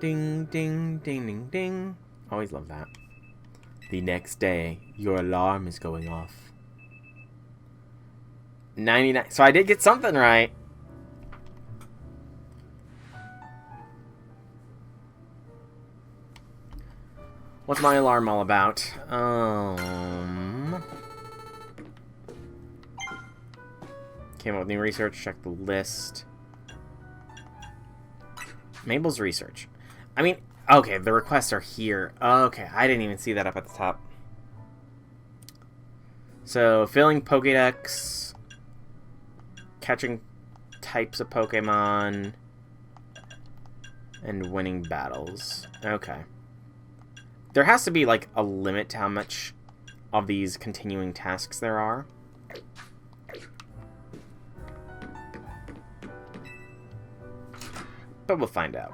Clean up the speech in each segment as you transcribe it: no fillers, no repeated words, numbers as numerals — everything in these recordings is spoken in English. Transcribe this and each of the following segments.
Ding, ding, ding, ding, ding. Always love that. The next day, your alarm is going off. 99. So I did get something right. What's my alarm all about? Came up with new research. Check the list. Mabel's research. I mean, okay, the requests are here. Okay, I didn't even see that up at the top. So, filling Pokédex, catching types of Pokemon, and winning battles. Okay. There has to be, like, a limit to how much of these continuing tasks there are. But we'll find out.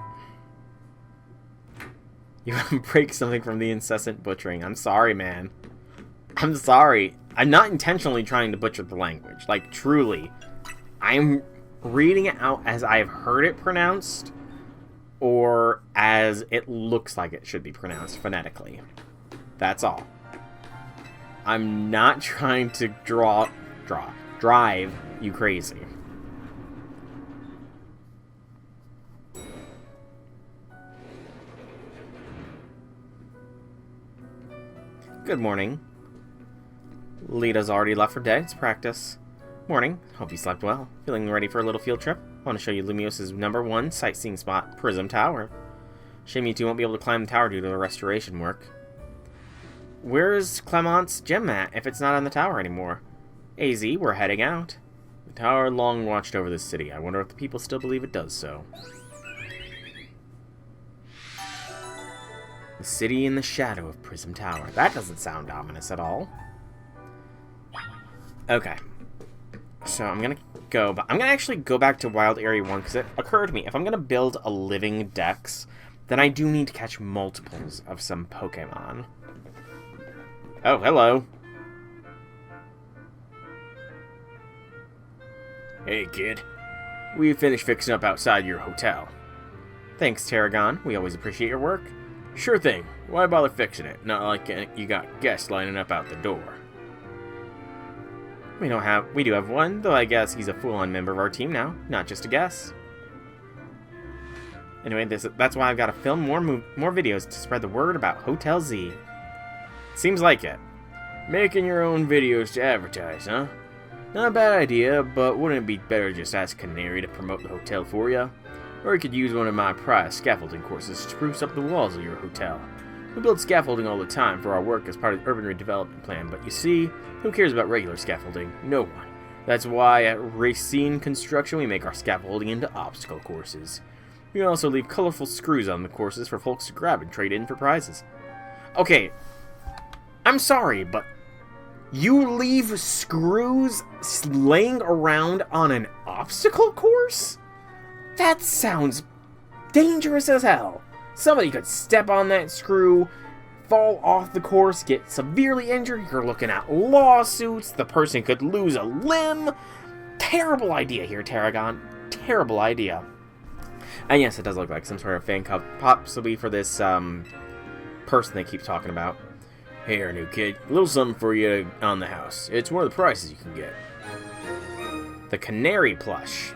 You break something from the incessant butchering. I'm sorry, man. I'm sorry. I'm not intentionally trying to butcher the language. Like, truly. I'm reading it out as I've heard it pronounced, or as it looks like it should be pronounced phonetically. That's all. I'm not trying to drive you crazy. Good morning. Lita's already left for day. It's practice. Morning. Hope you slept well. Feeling ready for a little field trip? I want to show you Lumiose's #1 sightseeing spot, Prism Tower. Shame you two won't be able to climb the tower due to the restoration work. Where's Clement's gem mat if it's not on the tower anymore? AZ, we're heading out. The tower long watched over this city. I wonder if the people still believe it does so. The city in the shadow of Prism Tower. That doesn't sound ominous at all. Okay. So I'm going to go, but I'm going to actually go back to Wild Area 1 because it occurred to me, if I'm going to build a living dex, then I do need to catch multiples of some Pokemon. Oh, hello. Hey, kid. We finished fixing up outside your hotel. Thanks, Tarragon. We always appreciate your work. Sure thing. Why bother fixing it? Not like you got guests lining up out the door. We do have one, though I guess he's a full-on member of our team now, not just a guest. Anyway, that's why I've got to film more videos to spread the word about Hotel Z. Seems like it. Making your own videos to advertise, huh? Not a bad idea, but wouldn't it be better to just ask Canary to promote the hotel for you? Or you could use one of my prize scaffolding courses to spruce up the walls of your hotel. We build scaffolding all the time for our work as part of the urban redevelopment plan, but you see, who cares about regular scaffolding? No one. That's why at Racine Construction we make our scaffolding into obstacle courses. We also leave colorful screws on the courses for folks to grab and trade in for prizes. Okay, I'm sorry, but you leave screws laying around on an obstacle course? That sounds dangerous as hell. Somebody could step on that screw, fall off the course, get severely injured. You're looking at lawsuits. The person could lose a limb. Terrible idea here, Tarragon. Terrible idea. And yes, it does look like some sort of fan cup, possibly for this person they keep talking about. Here, new kid. A little something for you on the house. It's one of the prices you can get. The Canary plush.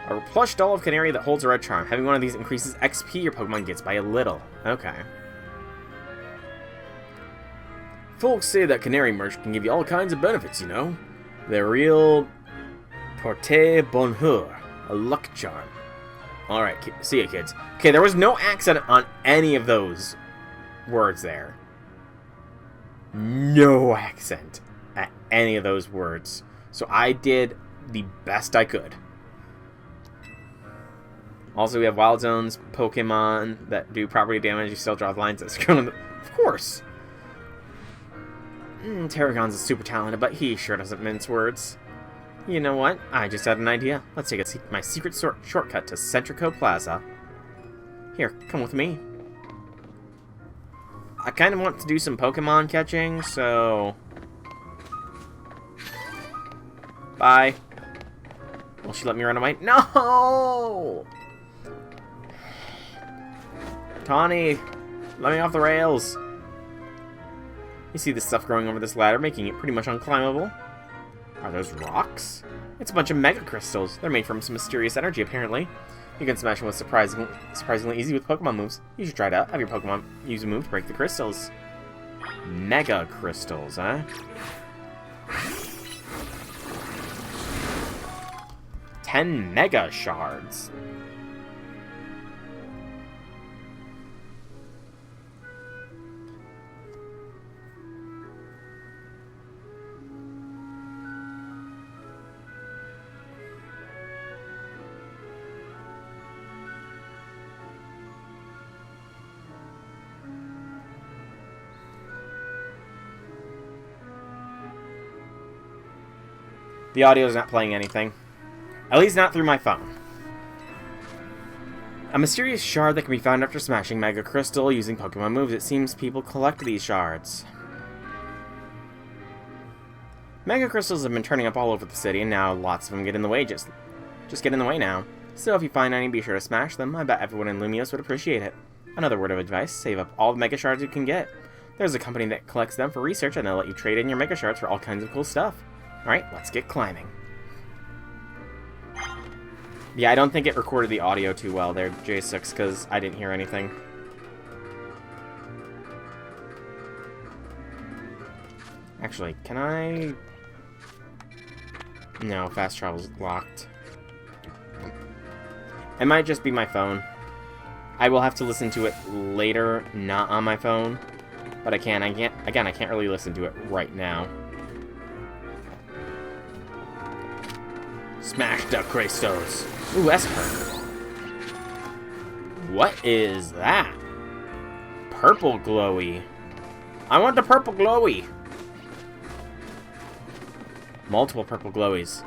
A plush doll of Canary that holds a red charm. Having one of these increases XP your Pokemon gets by a little. Okay. Folks say that Canary merch can give you all kinds of benefits, you know. They're real porte bonheur. A luck charm. Alright, see ya, kids. Okay, there was no accent on any of those words there. No accent at any of those words. So I did the best I could. Also, we have Wild Zones, Pokemon that do property damage. You still draw the lines that screw them. Of course. Tarragon's is super talented, but he sure doesn't mince words. You know what? I just had an idea. Let's take my secret shortcut to Centrico Plaza. Here, come with me. I kind of want to do some Pokemon catching, so... Bye. Will she let me run away? No! Tawny, let me off the rails. You see this stuff growing over this ladder, making it pretty much unclimbable. Are those rocks? It's a bunch of mega crystals. They're made from some mysterious energy, apparently. You can smash them with surprisingly easy with Pokemon moves. You should try it out. Have your Pokemon use a move to break the crystals. Mega crystals, huh? 10 mega shards. The audio is not playing anything. At least not through my phone. A mysterious shard that can be found after smashing Mega Crystal using Pokemon moves. It seems people collect these shards. Mega Crystals have been turning up all over the city, and now lots of them get in the way. Just get in the way now. So if you find any, be sure to smash them. I bet everyone in Lumiose would appreciate it. Another word of advice, save up all the Mega Shards you can get. There's a company that collects them for research, and they'll let you trade in your Mega Shards for all kinds of cool stuff. Alright, let's get climbing. Yeah, I don't think it recorded the audio too well there, J6, because I didn't hear anything. Actually, can I... No, fast travel's locked. It might just be my phone. I will have to listen to it later, not on my phone. But I can't really listen to it right now. Smash the crystals. Ooh, that's perfect. What is that? Purple glowy. I want the purple glowy. Multiple purple glowies.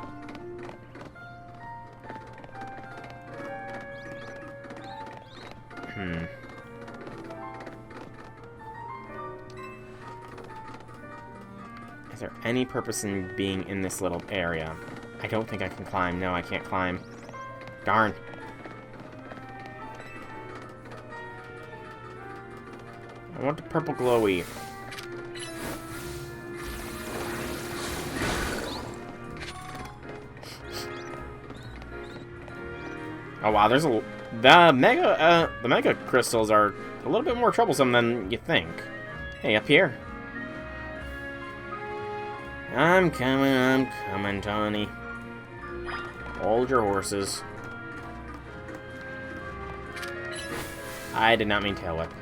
Is there any purpose in being in this little area? I don't think I can climb. No, I can't climb. Darn. I want the purple glowy. Oh wow, there's a... The mega crystals are a little bit more troublesome than you think. Hey, up here. I'm coming, Tawny. Hold your horses. I did not mean tail whip.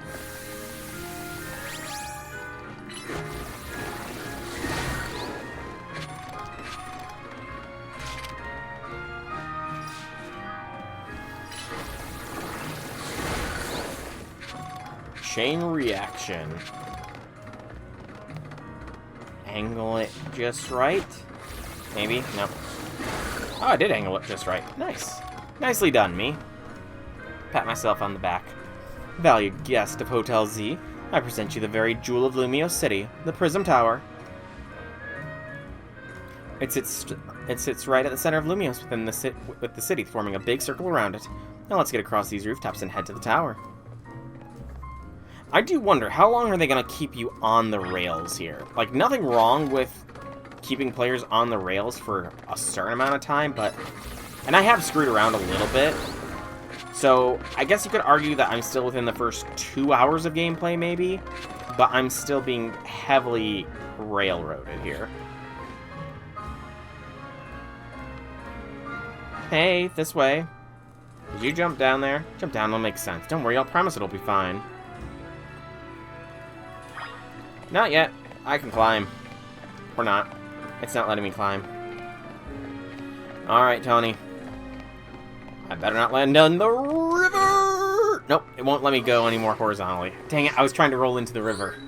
Chain reaction. Angle it just right. Maybe? Nope. Oh, I did angle it just right. Nice. Nicely done, me. Pat myself on the back. Valued guest of Hotel Z, I present you the very jewel of Lumiose City, the Prism Tower. It sits right at the center of Lumiose with the city forming a big circle around it. Now let's get across these rooftops and head to the tower. I do wonder, how long are they going to keep you on the rails here? Like, nothing wrong with keeping players on the rails for a certain amount of time, but... And I have screwed around a little bit. So, I guess you could argue that I'm still within the first 2 hours of gameplay, maybe. But I'm still being heavily railroaded here. Hey, this way. Did you jump down there? Jump down, it'll make sense. Don't worry, I'll promise it'll be fine. Not yet. I can climb. Or not. It's not letting me climb. Alright, Tawny. I better not land on the river! Nope, it won't let me go any more horizontally. Dang it, I was trying to roll into the river.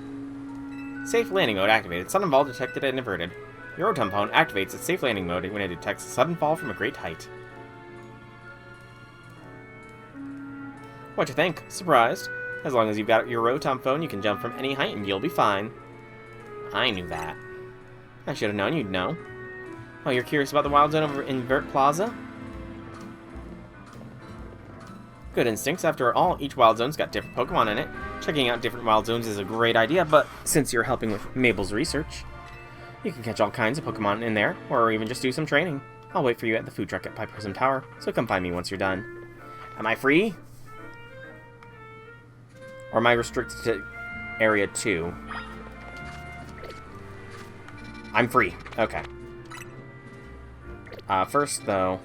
Safe landing mode activated. Sudden fall detected and averted. Your Rotom phone activates its safe landing mode when it detects a sudden fall from a great height. What you think? Surprised? As long as you've got your Rotom phone, you can jump from any height and you'll be fine. I knew that. I should have known you'd know. Oh, you're curious about the Wild Zone over in Vert Plaza? Good instincts. After all, each wild zone's got different Pokemon in it. Checking out different wild zones is a great idea, but since you're helping with Mabel's research, you can catch all kinds of Pokemon in there, or even just do some training. I'll wait for you at the food truck at Pipe Prism Tower, so come find me once you're done. Am I free? Or am I restricted to Area 2? I'm free. Okay. First, though,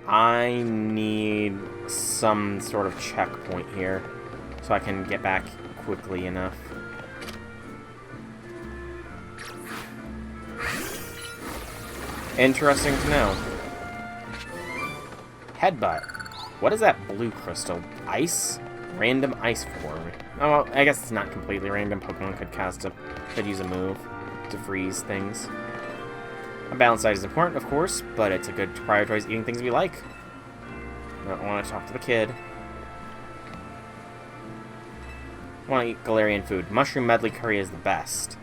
I need some sort of checkpoint here so I can get back quickly enough. Interesting to know. Headbutt. What is that blue crystal? Ice? Random ice form. Oh, well, I guess it's not completely random. Pokemon could use a move to freeze things. A balanced diet is important, of course, but it's a good to prioritize eating things we like. I don't want to talk to the kid. I want to eat Galarian food. Mushroom medley curry is the best.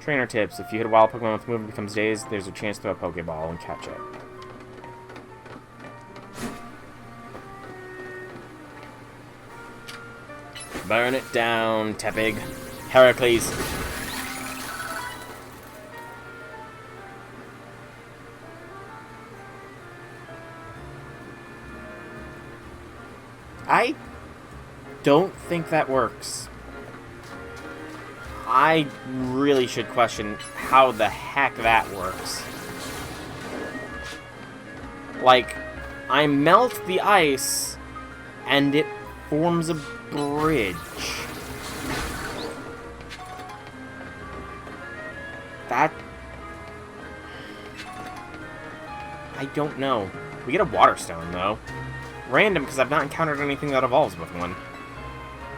Trainer tips. If you hit a wild Pokemon with a move and becomes dazed, there's a chance to throw a Pokeball and catch it. Burn it down, Tepig. Heracles. I don't think that works. I really should question how the heck that works. Like, I melt the ice, and it forms a bridge. That... I don't know. We get a water stone, though. Random, because I've not encountered anything that evolves with one.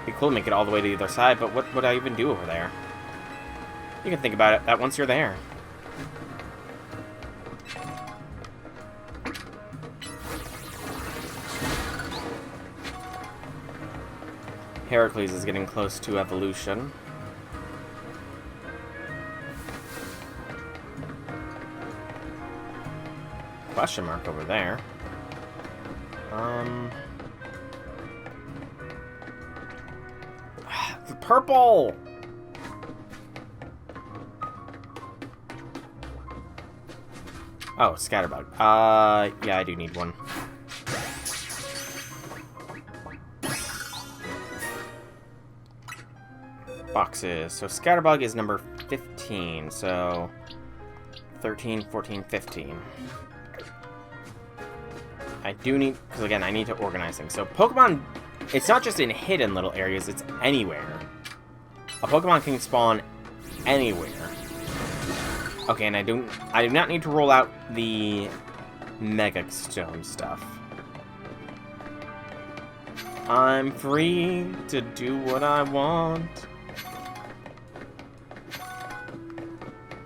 It'd be cool to make it all the way to the other side, but what would I even do over there? You can think about it, that once you're there. Heracles is getting close to evolution. Question mark over there. The purple! Oh, Scatterbug. Yeah, I do need one. Boxes. So Scatterbug is number 15, so 13, 14, 15. I do need, because again, I need to organize things. So Pokemon, it's not just in hidden little areas, it's anywhere. A Pokemon can spawn anywhere. Okay, and I do not need to roll out the Mega Stone stuff. I'm free to do what I want.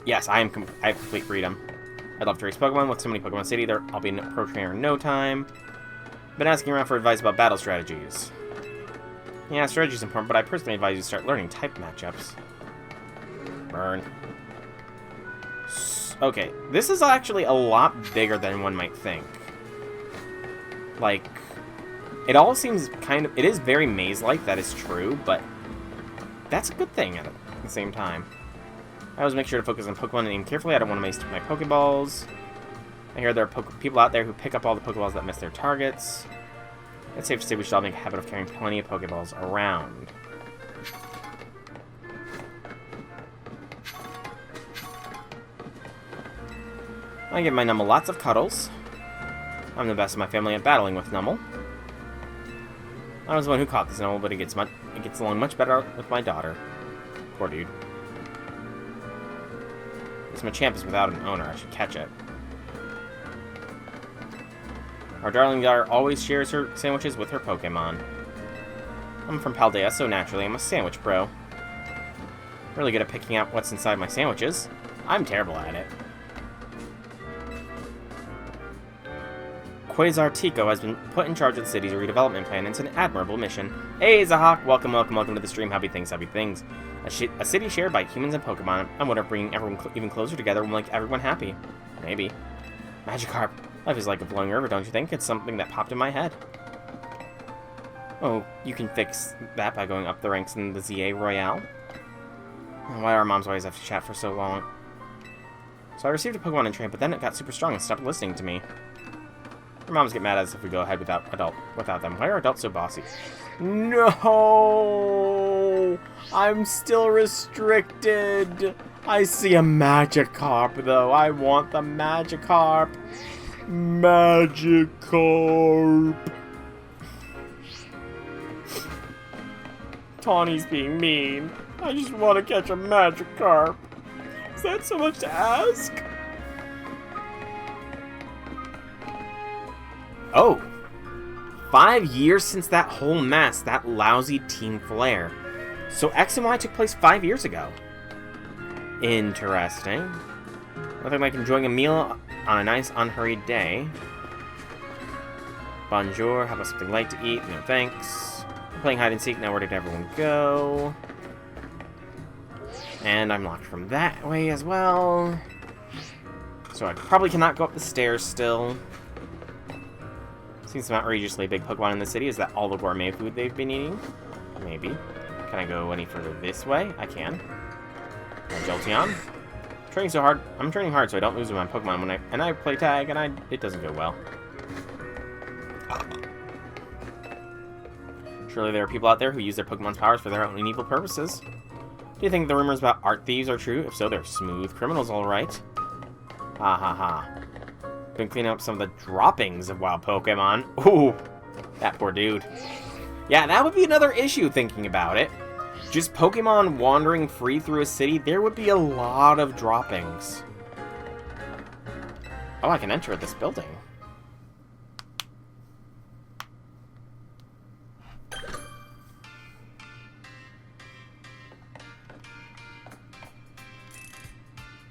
Yes, I have complete freedom. I'd love to race Pokemon with so many Pokemon City. I'll be a pro trainer in no time. Been asking around for advice about battle strategies. Yeah, strategy's important, but I personally advise you start learning type matchups. Burn. Okay, this is actually a lot bigger than one might think. Like, it all seems kind of... It is very maze-like, that is true, but that's a good thing at the same time. I always make sure to focus on Pokemon and aim carefully. I don't want to waste my Pokeballs. I hear there are people out there who pick up all the Pokeballs that miss their targets. It's safe to say we should all make a habit of carrying plenty of Pokeballs around. I give my Numel lots of cuddles. I'm the best of my family at battling with Numel. I was the one who caught this Numel, but it gets along much better with my daughter. Poor dude. This Machamp is without an owner. I should catch it. Our darling daughter always shares her sandwiches with her Pokemon. I'm from Paldea, so naturally I'm a sandwich pro. Really good at picking out what's inside my sandwiches. I'm terrible at it. Quasar Tico has been put in charge of the city's redevelopment plan. It's an admirable mission. Hey, Zahawk, welcome to the stream. Happy things, happy things. A city shared by humans and Pokemon. I wonder if bringing everyone even closer together will make everyone happy. Maybe. Magikarp. Life is like a flowing river, don't you think? It's something that popped in my head. Oh, you can fix that by going up the ranks in the ZA Royale? Why do our moms always have to chat for so long? So I received a Pokemon in train, but then it got super strong and stopped listening to me. Our moms get mad at us if we go ahead without them. Why are adults so bossy? No! I'm still restricted! I see a Magikarp, though. I want the Magikarp. Magikarp. Tawny's being mean. I just want to catch a Magikarp. Is that so much to ask? Oh. 5 years since that whole mess, that lousy Team Flare. So X and Y took place 5 years ago. Interesting. Nothing like enjoying a meal on a nice, unhurried day. Bonjour, how about something light to eat? No thanks. We're playing hide and seek, now where did everyone go? And I'm locked from that way as well. So I probably cannot go up the stairs still. Seems some outrageously big Pokemon in the city. Is that all the gourmet food they've been eating? Maybe. Can I go any further this way? I can. Jolteon. Training so hard. I'm training hard so I don't lose my Pokemon when I play tag and it doesn't go well. Surely there are people out there who use their Pokemon's powers for their own evil purposes. Do you think the rumors about art thieves are true? If so, they're smooth criminals, all right. Ha ha ha. Been cleaning up some of the droppings of wild Pokemon. Ooh, that poor dude. Yeah, that would be another issue thinking about it. Just Pokemon wandering free through a city, there would be a lot of droppings. Oh, I can enter this building.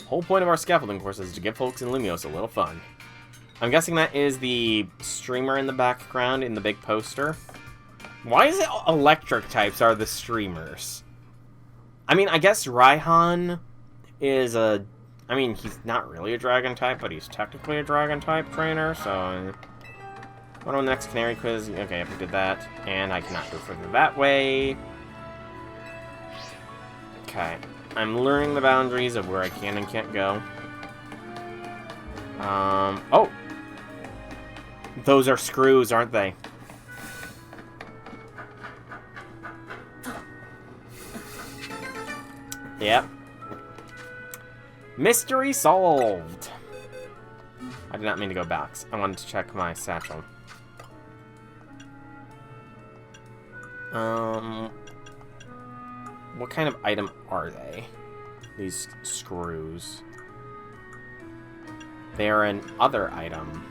Whole point of our scaffolding course is to give folks in Lumiose a little fun. I'm guessing that is the streamer in the background in the big poster. Why is it electric types are the streamers? I mean, I guess Raihan is a... I mean, he's not really a dragon type, but he's technically a dragon type trainer, so... What on the next canary quiz? Okay, I did that. And I cannot go further that way. Okay. I'm learning the boundaries of where I can and can't go. Oh! Those are screws, aren't they? Yep. Mystery solved! I did not mean to go back. I wanted to check my satchel. What kind of item are they? These screws. They are an other item.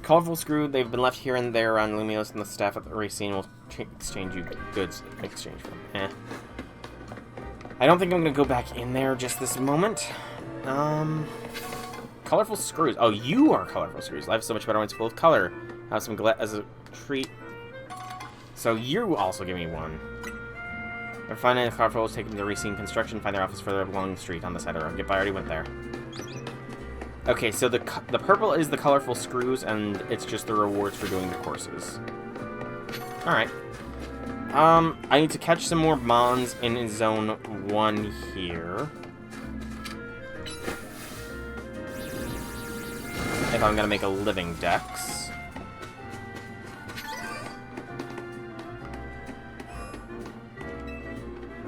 Colorful screw, they've been left here and there around Lumiose, and the staff at the racine will exchange you goods in exchange for them. I don't think I'm going to go back in there just this moment. Colorful screws. Oh, you are colorful screws. Life's so much better when it's full of color. Have some as a treat. So you also give me one. They're finding the colorful taken to the racine construction. Find their office further along the street on the side of the road. Yep, I already went there. Okay, so the purple is the colorful screws, and it's just the rewards for doing the courses. Alright. I need to catch some more Mons in Zone 1 here. If I'm gonna make a living dex.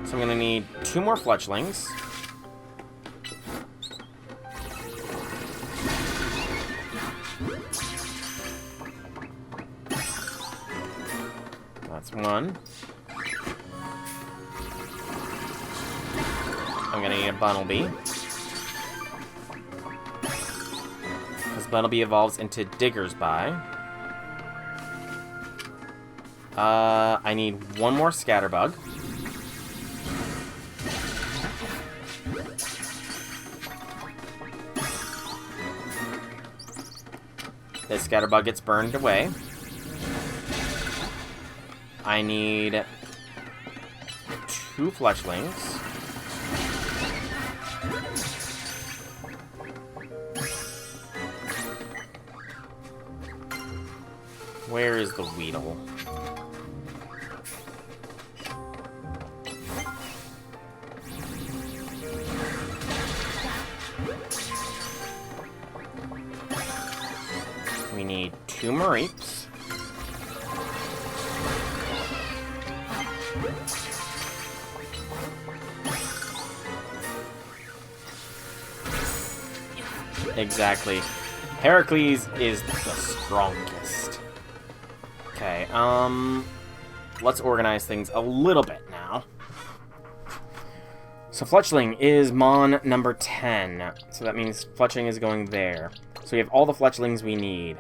So I'm gonna need 2 more fletchlings. That's 1. I'm gonna need a Bunnelby. Because Bunnelby evolves into Digger's Bye. I need 1 more Scatterbug. This scatterbug gets burned away. I need 2 fletchlings. Where is the Weedle? We need 2 Mareeps. Exactly. Heracles is the strongest. Okay, let's organize things a little bit now. So Fletchling is Mon number 10. So that means Fletchling is going there. So we have all the Fletchlings we need.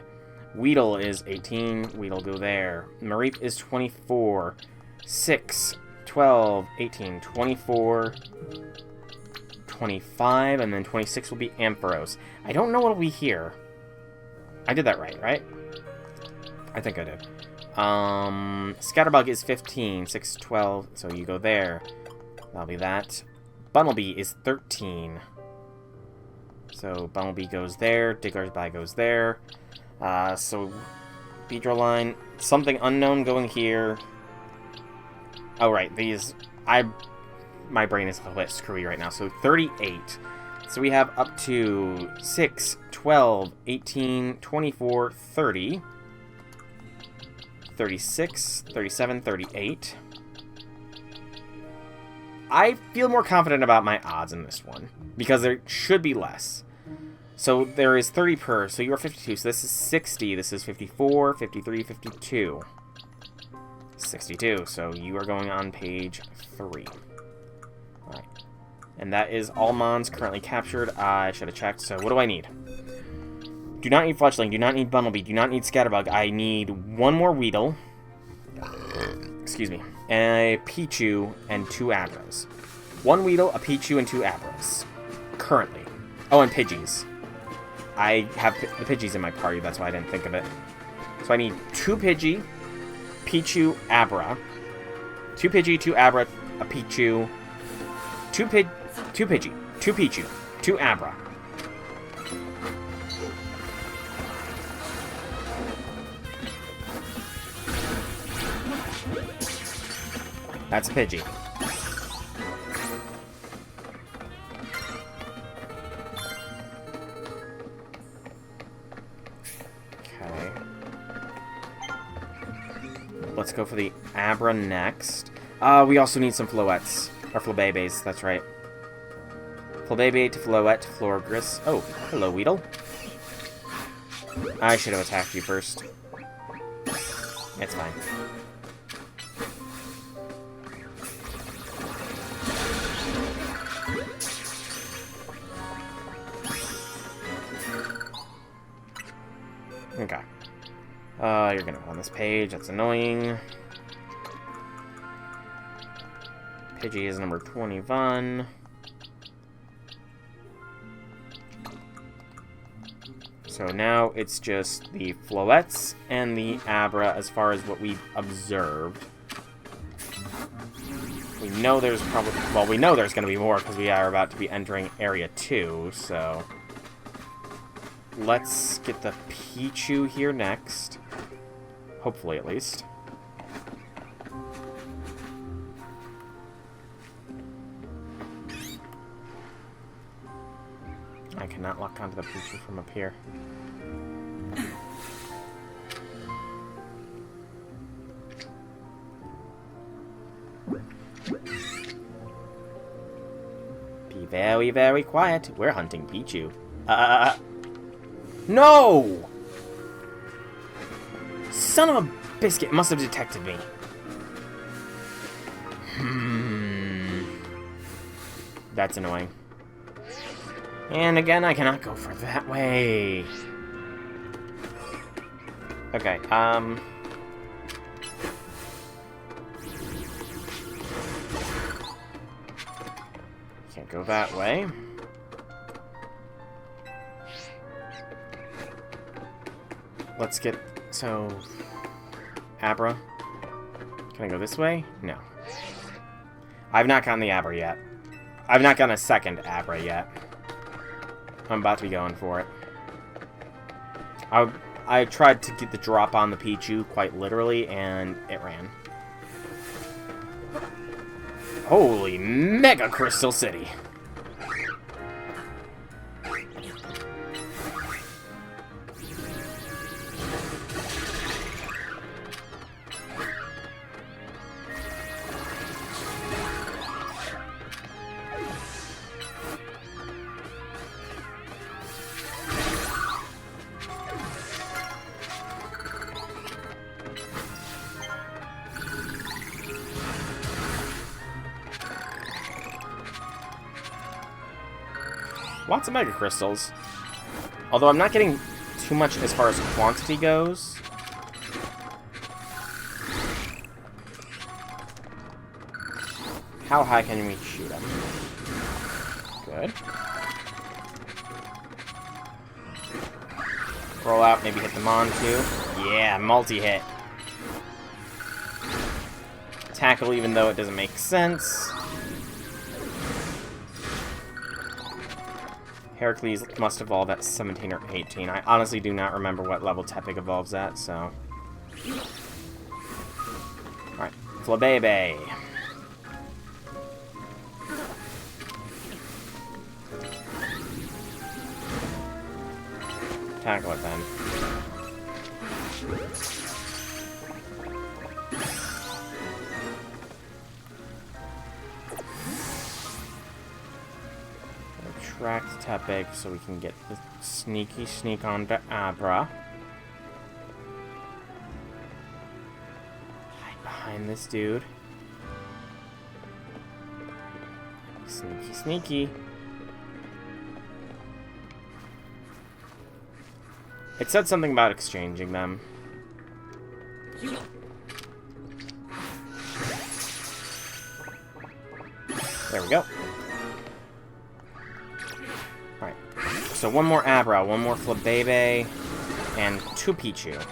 Weedle is 18. Weedle go there. Mareep is 24. 6, 12, 18, 24, 25, and then 26 will be Ampharos. I don't know what will be here. I did that right? I think I did. Scatterbug is 15. 6, 12, so you go there. That'll be that. Bunnelby is 13. So Bunnelby goes there. Diggersby goes there. So Beedrill line. Something unknown going here. Oh, right. My brain is a little bit screwy right now. So 38. So we have up to 6, 12, 18, 24, 30. 36, 37, 38. I feel more confident about my odds in this one, because there should be less. So there is 30 per, so you are 52. So this is 60, this is 54, 53, 52. 62, so you are going on page 3. Alright. And that is all Mons currently captured. I should have checked, so what do I need? Do not need Fletchling, do not need Bunnelby, do not need Scatterbug. I need 1 more Weedle. Excuse me. A Pichu and 2 Abras. 1 Weedle, a Pichu, and 2 Abras. Currently. Oh, and Pidgeys. I have the Pidgeys in my party, that's why I didn't think of it. So I need 2 Pidgey, Pichu, Abra. 2 Pidgey, 2 Abra, a Pichu. 2 Pidgey, 2 Pichu, 2 Abra. That's Pidgey. Okay. Let's go for the Abra next. We also need some Floettes. Or Flabébés, that's right. Flabébé to Floette to Florgris. Oh, hello, Weedle. I should have attacked you first. It's fine. Okay. You're gonna go on this page. That's annoying. Pidgey is number 21. So now it's just the Floettes and the Abra as far as what we've observed. We know there's probably... Well, we know there's going to be more because we are about to be entering Area 2, so... Let's get the Pichu here next. Hopefully, at least. I cannot lock onto the Pichu from up here. Be very, very quiet. We're hunting Pichu. No! Son of a biscuit must have detected me. That's annoying. And again, I cannot go for that way. Okay, can't go that way. let's get... So... Abra. Can I go this way? No. I've not gotten the Abra yet. I've not gotten a second Abra yet. I'm about to be going for it. I tried to get the drop on the Pichu, quite literally, and it ran. Holy Mega Crystal City! Lots of Mega Crystals. Although I'm not getting too much as far as quantity goes. How high can we shoot them? Good. Roll out, maybe hit them on too. Yeah, multi-hit. Tackle even though it doesn't make sense. Heracles must evolve at 17 or 18. I honestly do not remember what level Tepig evolves at, so... Alright, Flabebe. Tackle it then. Attract Tepig so we can get the sneaky sneak on to Abra. Hide behind this dude. Sneaky, sneaky. It said something about exchanging them. There we go. Alright. So one more Abra, one more Flabebe, and 2 Pichu.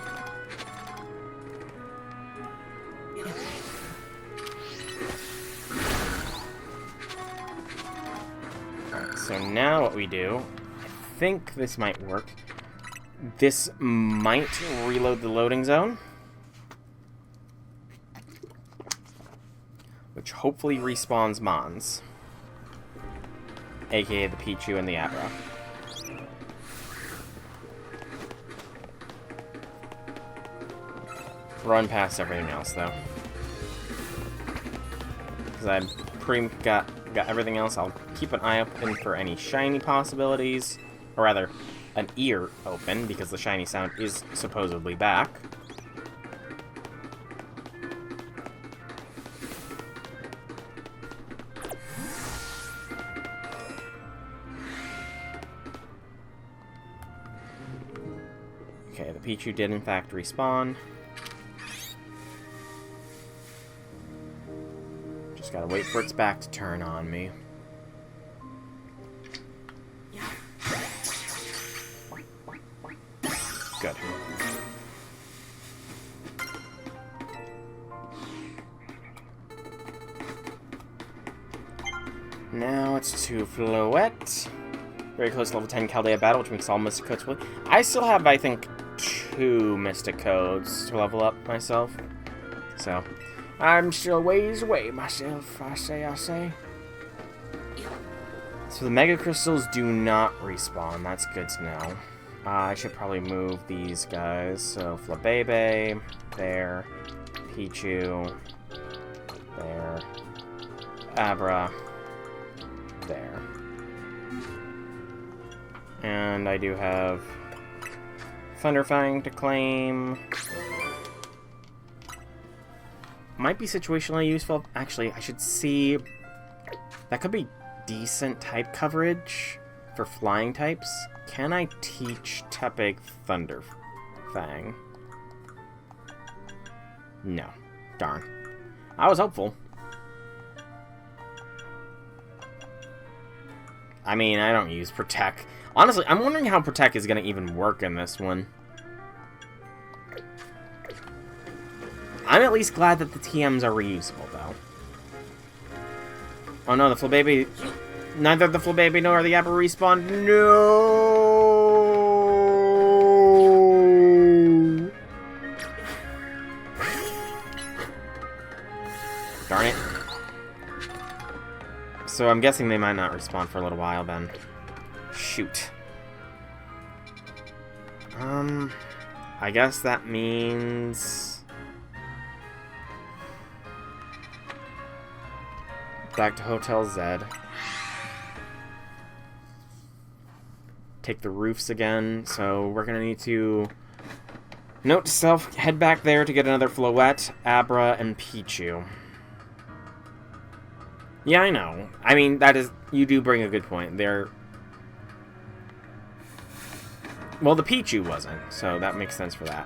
Alright, so now what we do, I think this might work. This might reload the loading zone, which hopefully respawns Mons, aka the Pichu and the Abra. Run past everything else though, because I've pretty got everything else. I'll keep an eye open for any shiny possibilities, or rather, an ear open, because the shiny sound is supposedly back. Okay, the Pichu did in fact respawn. Just gotta wait for its back to turn on me. Good. Now it's to Floette. Very close to level 10 Chaldea battle, which makes all Mystic Codes fully. I still have, I think, 2 Mystic Codes to level up myself. So, I'm still ways away myself, I say. So the Mega Crystals do not respawn. That's good to know. I should probably move these guys. So Flabebe, there, Pichu, there, Abra, there. And I do have Thunderfang to claim. Might be situationally useful. Actually, I should see. That could be decent type coverage for flying types. Can I teach Tepig Thunderfang? No. Darn. I was hopeful. I mean, I don't use Protect. Honestly, I'm wondering how Protect is going to even work in this one. I'm at least glad that the TMs are reusable, though. Oh no, the Flabébé... Neither the Flabébé nor the Yapper respawn. No! Darn it. So I'm guessing they might not respawn for a little while, then. Shoot. I guess that means... back to Hotel Z. Take the roofs again, so we're gonna need to... Note to self, head back there to get another Floette, Abra, and Pichu. Yeah, I know. I mean, that is... You do bring a good point. They're... Well, the Pichu wasn't, so that makes sense for that.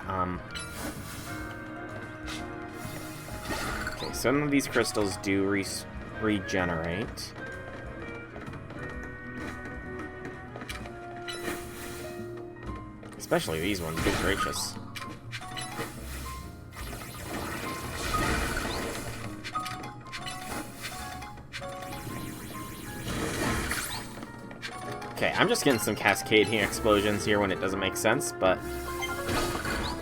Okay, some of these crystals do regenerate. Especially these ones, good gracious. Okay, I'm just getting some cascading explosions here when it doesn't make sense, but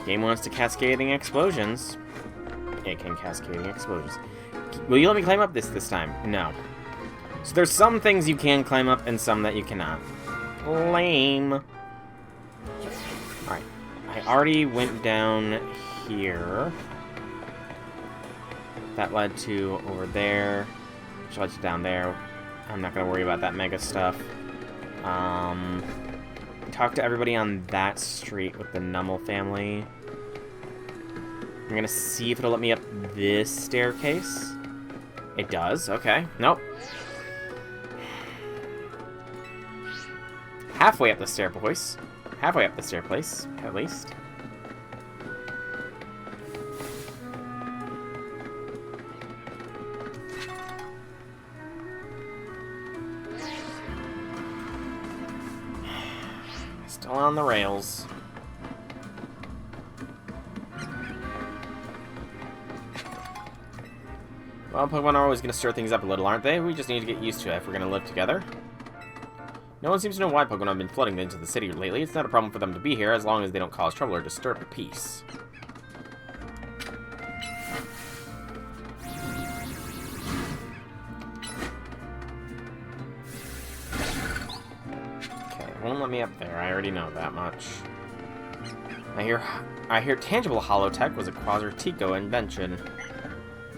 game wants to cascading explosions. It can cascading explosions. Will you let me climb up this time? No. So there's some things you can climb up and some that you cannot. Lame. Alright. I already went down here. That led to over there. Which led to down there. I'm not going to worry about that mega stuff. Talk to everybody on that street with the Nummel family. I'm gonna see if it'll let me up this staircase. It does, okay. Nope. Halfway up the staircase. Halfway up the staircase, at least. Still on the rails. Well, Pokemon are always going to stir things up a little, aren't they? We just need to get used to it if we're going to live together. No one seems to know why Pokemon have been flooding into the city lately. It's not a problem for them to be here, as long as they don't cause trouble or disturb the peace. Won't let me up there. I already know that much. I hear tangible holotech was a Quasartico invention.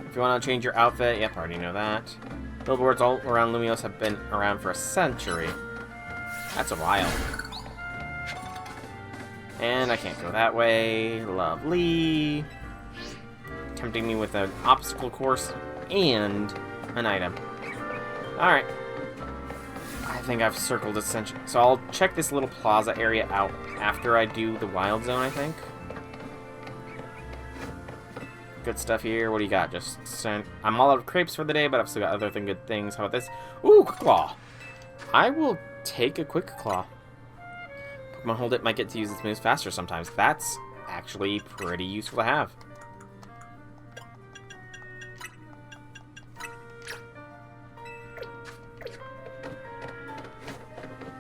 If you want to change your outfit, yep, I already know that. Billboards all around Lumiose have been around for a century. That's a while. And I can't go that way. Lovely. Tempting me with an obstacle course and an item. Alright. I think I've circled essentially. So I'll check this little plaza area out after I do the wild zone, I think. Good stuff here. What do you got? Just I'm all out of crepes for the day, but I've still got other good things. How about this? Ooh, Quick Claw. I will take a Quick Claw. Pokemon Hold It might get to use its moves faster sometimes. That's actually pretty useful to have.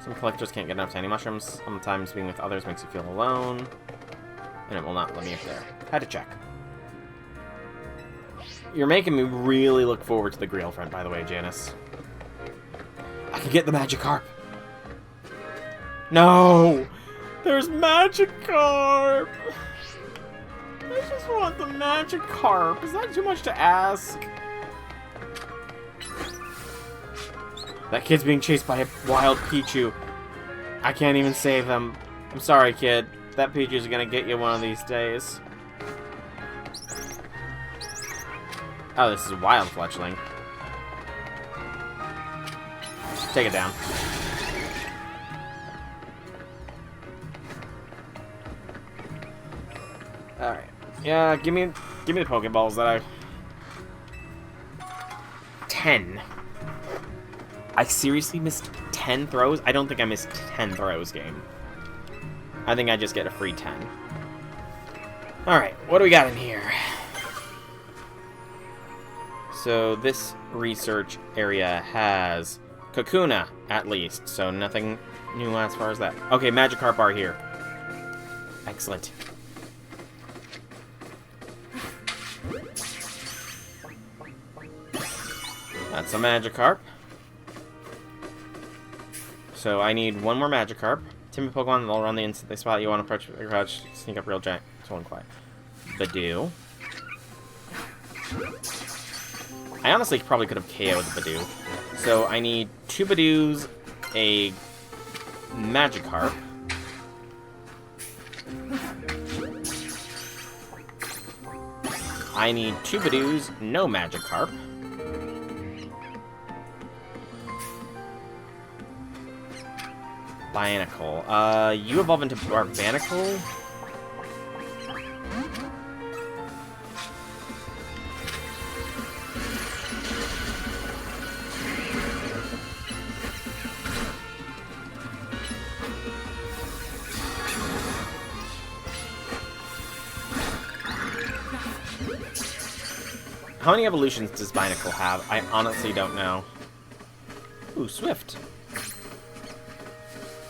Some collectors can't get enough tiny mushrooms. Sometimes being with others makes you feel alone. And it will not let me up there. Had to check. You're making me really look forward to the Grail front, by the way, Janice. I can get the Magikarp! No! There's Magikarp! I just want the Magikarp. Is that too much to ask? That kid's being chased by a wild Pichu. I can't even save him. I'm sorry, kid. That Pichu's gonna get you one of these days. Oh, this is a wild fletchling. Take it down. Alright. Yeah, give me the Pokeballs that I... 10. I seriously missed 10 throws? I don't think I missed 10 throws, game. I think I just get a free 10. Alright, what do we got in here? So this research area has Kakuna, at least. So nothing new as far as that. Okay, Magikarp are here. Excellent. That's a Magikarp. So I need one more Magikarp. Timid Pokemon, they'll run the instant they spot you. Want to approach your crouch, sneak up real giant. It's one quiet. Badoo. I honestly probably could have KO'd the Badoo. So I need 2 Badoos, a Magikarp. I need 2 Badoos, no Magikarp. Bionicle. You evolve into Barbanicle? How many evolutions does Binacle have? I honestly don't know. Ooh, Swift.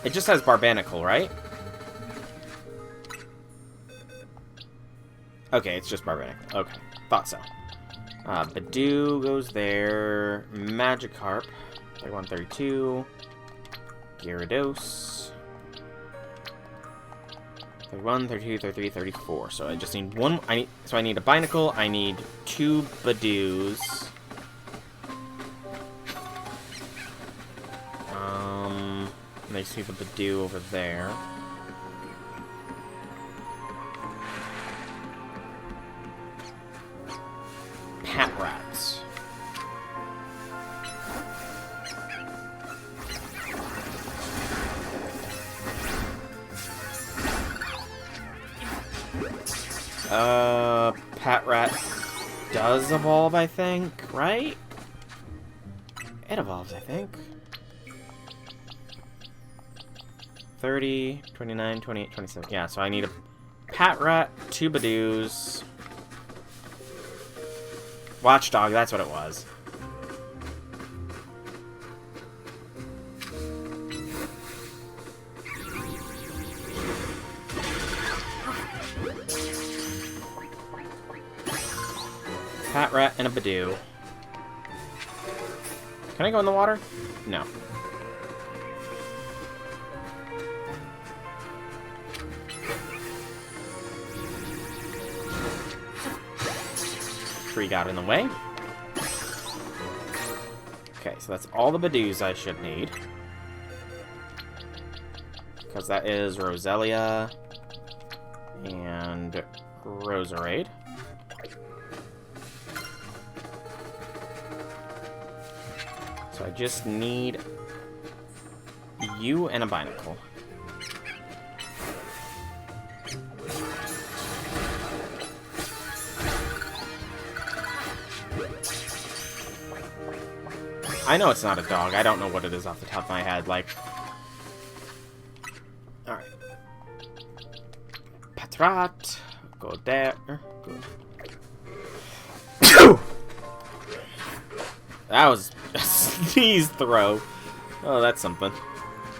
It just has Barbanicle, right? Okay, it's just Barbanicle. Okay, thought so. Badoo goes there. Magikarp. 31, 32. Gyarados. 31, 32, 33, 34. So I just need one. So I need a Binacle. I need 2 Badoos. And I see the Badoo over there. Patrats. Patrat does evolve, I think, right? It evolves, I think. 30, 29, 28, 27. Yeah, so I need a Patrat, 2 Badoos. Watchdog, that's what it was. Patrat and a Badoo. Can I go in the water? No. Tree got in the way. Okay, so that's all the Badoos I should need. Because that is Roselia and Roserade. So I just need you and a Binacle. I know it's not a dog. I don't know what it is off the top of my head. Like, alright. Patrat. Go there. Good. That was a sneeze throw. Oh, that's something.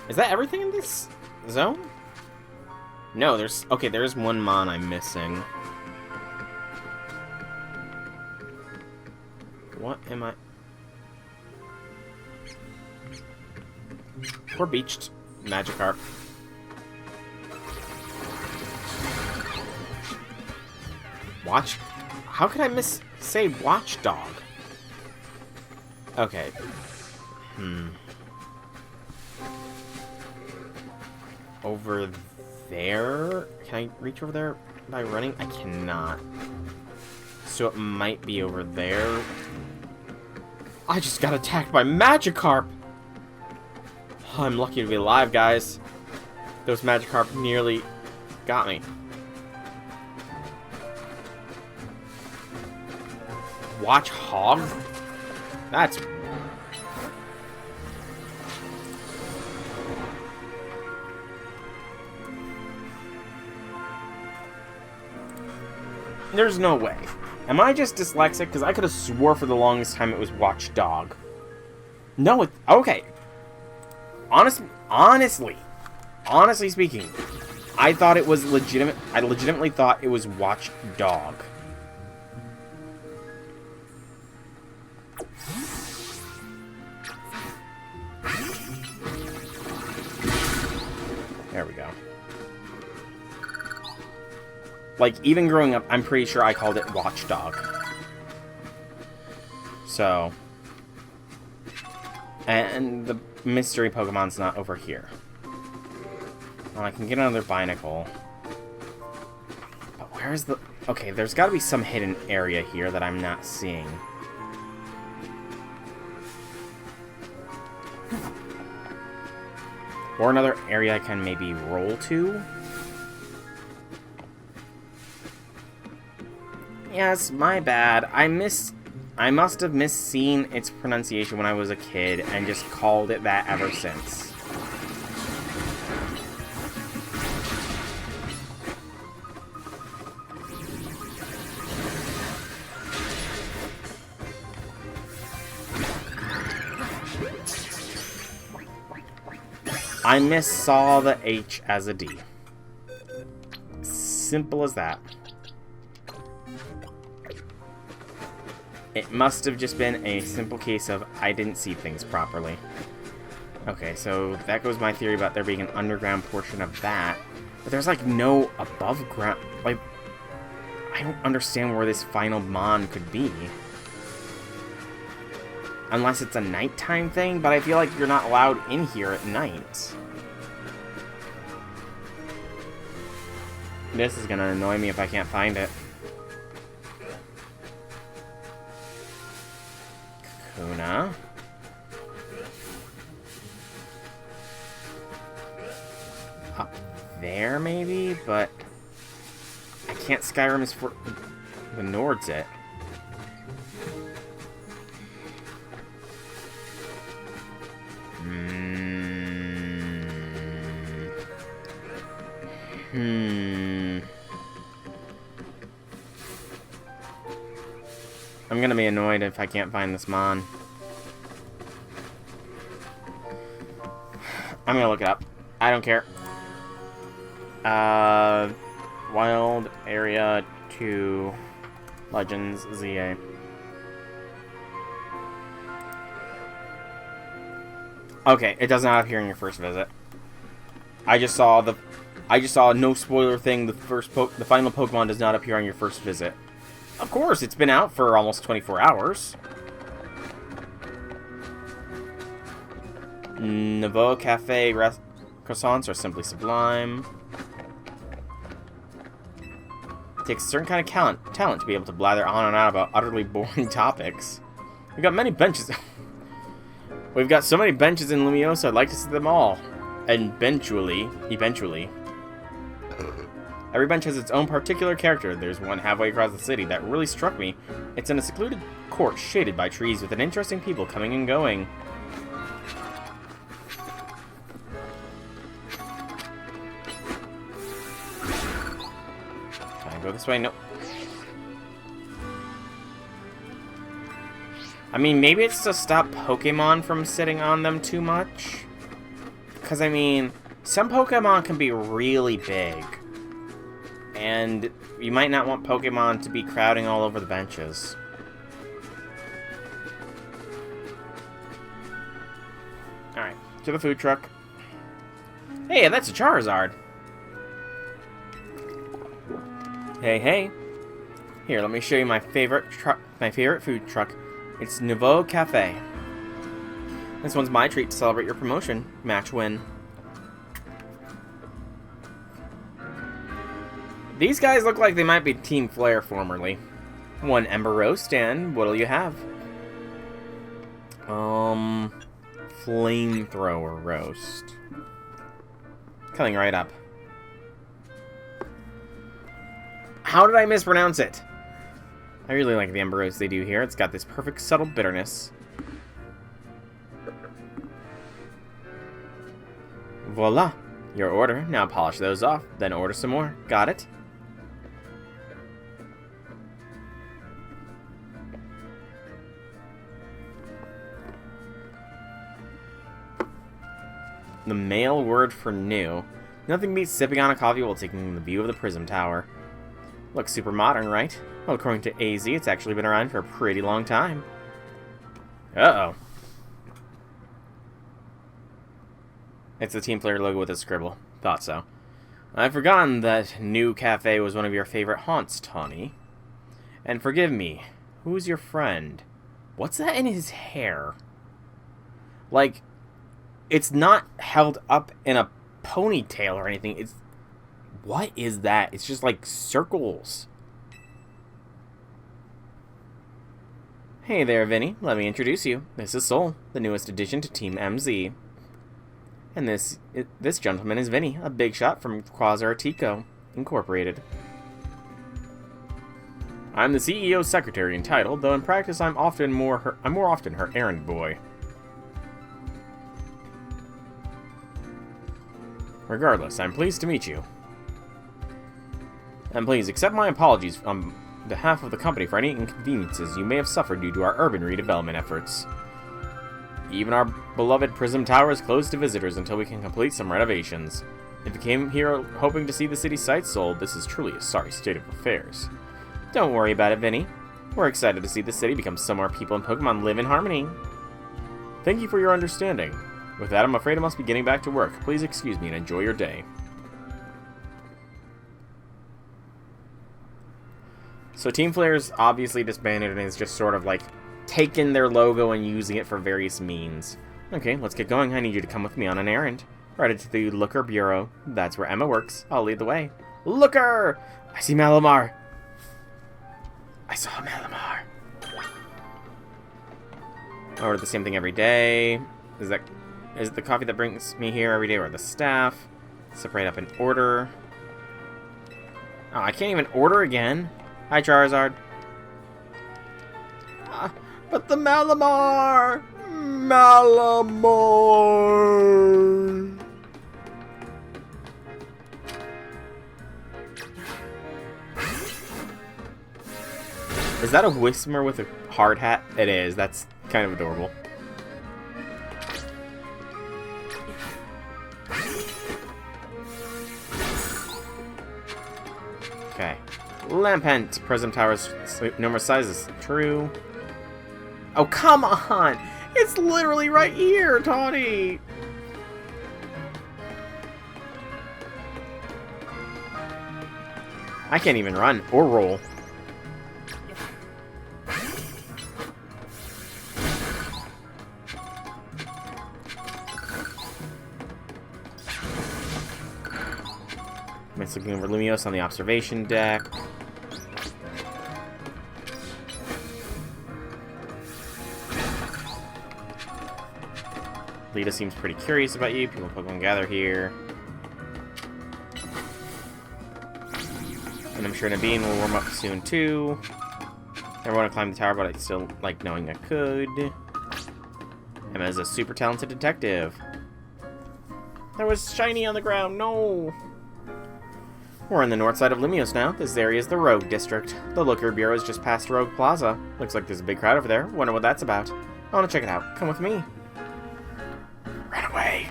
Is that everything in this zone? No, there's... Okay, there's one Mon I'm missing. What am I... Poor beached Magikarp. Watch... How could I say Watchdog? Okay. Over there? Can I reach over there by running? I cannot. So it might be over there. I just got attacked by Magikarp! Oh, I'm lucky to be alive, guys. Those Magikarp nearly got me. Watch Hog? That's... There's no way. Am I just dyslexic? Because I could have swore for the longest time it was Watchdog. No, it... Okay. Honestly speaking, I thought it was legitimate. I legitimately thought it was Watchdog. There we go. Like, even growing up, I'm pretty sure I called it Watchdog. So. And the mystery Pokemon's not over here. Well, I can get another Binacle. But where's the... Okay, there's got to be some hidden area here that I'm not seeing. Or another area I can maybe roll to. Yes, my bad. I must have misseen its pronunciation when I was a kid and just called it that ever since. I missaw the H as a D. Simple as that. It must have just been a simple case of I didn't see things properly. Okay, so that goes my theory about there being an underground portion of that. But there's like no above ground. Like, I don't understand where this final Mon could be. Unless it's a nighttime thing, but I feel like you're not allowed in here at night. This is gonna annoy me if I can't find it. Kakuna. Up there, maybe? But I can't Skyrim is for the Nord's it. I'm gonna be annoyed if I can't find this Mon. I'm gonna look it up. I don't care. Wild Area 2 Legends ZA. Okay, it does not appear in your first visit. I just saw a no spoiler thing. The final Pokemon does not appear on your first visit. Of course, it's been out for almost 24 hours. Nouveau Cafe croissants are simply sublime. It takes a certain kind of talent to be able to blather on and on about utterly boring topics. We've got many benches. We've got so many benches in Lumiose, I'd like to see them all. And eventually. Every bench has its own particular character. There's one halfway across the city that really struck me. It's in a secluded court shaded by trees with an interesting people coming and going. Can I go this way? Nope. I mean, maybe it's to stop Pokemon from sitting on them too much. Because, I mean, some Pokemon can be really big. And you might not want Pokemon to be crowding all over the benches. Alright, to the food truck. Hey, that's a Charizard. Hey. Here, let me show you my favorite food truck. It's Nouveau Cafe. This one's my treat to celebrate your promotion match win. These guys look like they might be Team Flare formerly. One Ember Roast, and what'll you have? Flamethrower Roast. Coming right up. How did I mispronounce it? I really like the Ember Roast they do here. It's got this perfect subtle bitterness. Voila! Your order. Now polish those off, then order some more. Got it? the male word for new. Nothing beats sipping on a coffee while taking the view of the Prism Tower. Looks super modern, right? Well, according to AZ, it's actually been around for a pretty long time. Uh-oh. It's the Team Player logo with a scribble. Thought so. I've forgotten that New Cafe was one of your favorite haunts, Tawny. And forgive me, who's your friend? What's that in his hair? Like, it's not held up in a ponytail or anything. It's... What is that? It's just like circles. Hey there, Vinny. Let me introduce you. This is Sol, the newest addition to Team MZ. And this gentleman is Vinny, a big shot from Quasar Tico, Incorporated. I'm the CEO's secretary in title, though in practice I'm more often her errand boy. Regardless, I'm pleased to meet you. And please accept my apologies on behalf of the company for any inconveniences you may have suffered due to our urban redevelopment efforts. Even our beloved Prism Tower is closed to visitors until we can complete some renovations. If you came here hoping to see the city sights sold, this is truly a sorry state of affairs. Don't worry about it, Vinny. We're excited to see the city become somewhere people and Pokemon live in harmony. Thank you for your understanding. With that, I'm afraid I must be getting back to work. Please excuse me and enjoy your day. So Team Flare's obviously disbanded and is just sort of like taken their logo and using it for various means. Okay, let's get going. I need you to come with me on an errand. Right into the Looker Bureau. That's where Emma works. I'll lead the way. Looker! I see Malamar. I saw Malamar. I order the same thing every day. Is it the coffee that brings me here every day or the staff? Separate up in order. Oh, I can't even order again. Hi, Charizard. But the Malamar! Malamar! Is that a Whismer with a hard hat? It is. That's kind of adorable. Okay. Lampent. Prism Tower's number size is true. Oh, come on! It's literally right here, Tawny! I can't even run or roll. I'm just looking over Lumiose on the observation deck. Lita seems pretty curious about you. People Pokemon gather here. And I'm sure Naveen will warm up soon too. Never want to climb the tower, but I still like knowing I could. Emma's a super talented detective. There was shiny on the ground. No! We're on the north side of Lumiose now. This area is the Rogue District. The Looker Bureau is just past Rogue Plaza. Looks like there's a big crowd over there. Wonder what that's about. I want to check it out. Come with me. Run away.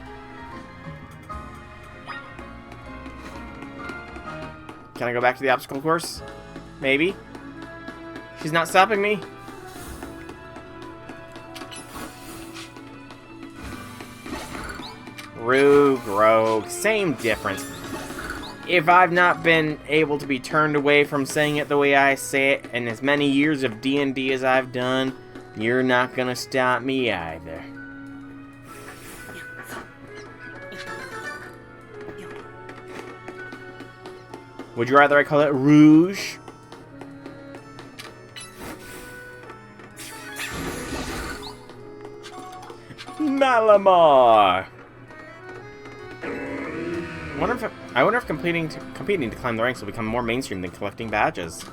Can I go back to the obstacle course? Maybe. She's not stopping me. Rogue, same difference. If I've not been able to be turned away from saying it the way I say it in as many years of D&D as I've done, you're not gonna stop me either. Would you rather I call it Rouge? Malamar! I wonder if competing to climb the ranks will become more mainstream than collecting badges.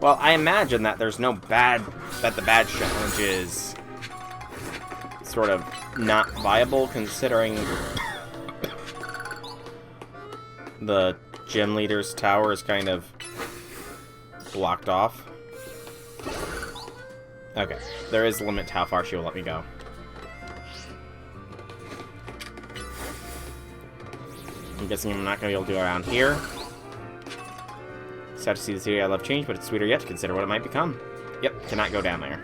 Well, I imagine that there's no that the badge challenge is sort of not viable, considering the gym leader's tower is kind of blocked off. Okay, there is a limit to how far she will let me go. I'm guessing I'm not going to be able to do it around here. Sad to see the city I love change, but it's sweeter yet to consider what it might become. Yep, cannot go down there.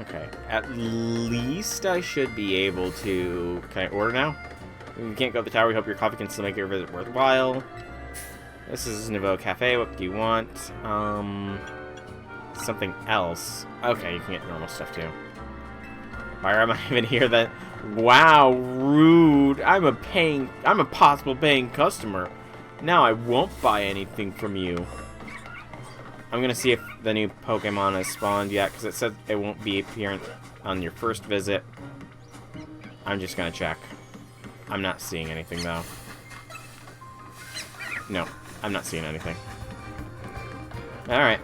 Okay, at least I should be able to... Can I order now? You can't go to the tower. We hope your coffee can still make your visit worthwhile. This is Nouveau Cafe. What do you want? Something else. Okay, you can get normal stuff too. Why am I even here then? Wow, rude. I'm a possible paying customer. Now I won't buy anything from you. I'm gonna see if the new Pokemon has spawned yet, because it said it won't be apparent on your first visit. I'm just gonna check. I'm not seeing anything though. No, I'm not seeing anything. Alright.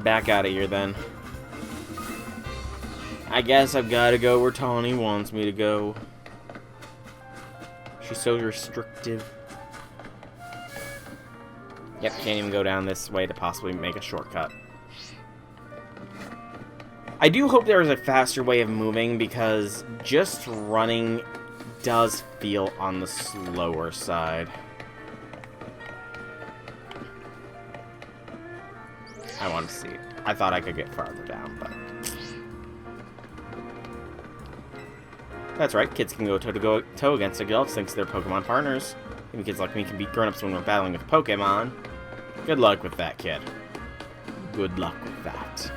Back out of here then. I guess I've got to go where Tawny wants me to go. She's so restrictive. Yep, can't even go down this way to possibly make a shortcut. I do hope there is a faster way of moving, because just running does feel on the slower side. I want to see. I thought I could get farther down, but... That's right, kids can go toe-to-toe against adults thanks to their Pokemon partners. Even kids like me can beat grown-ups when we're battling with Pokemon. Good luck with that, kid. Good luck with that.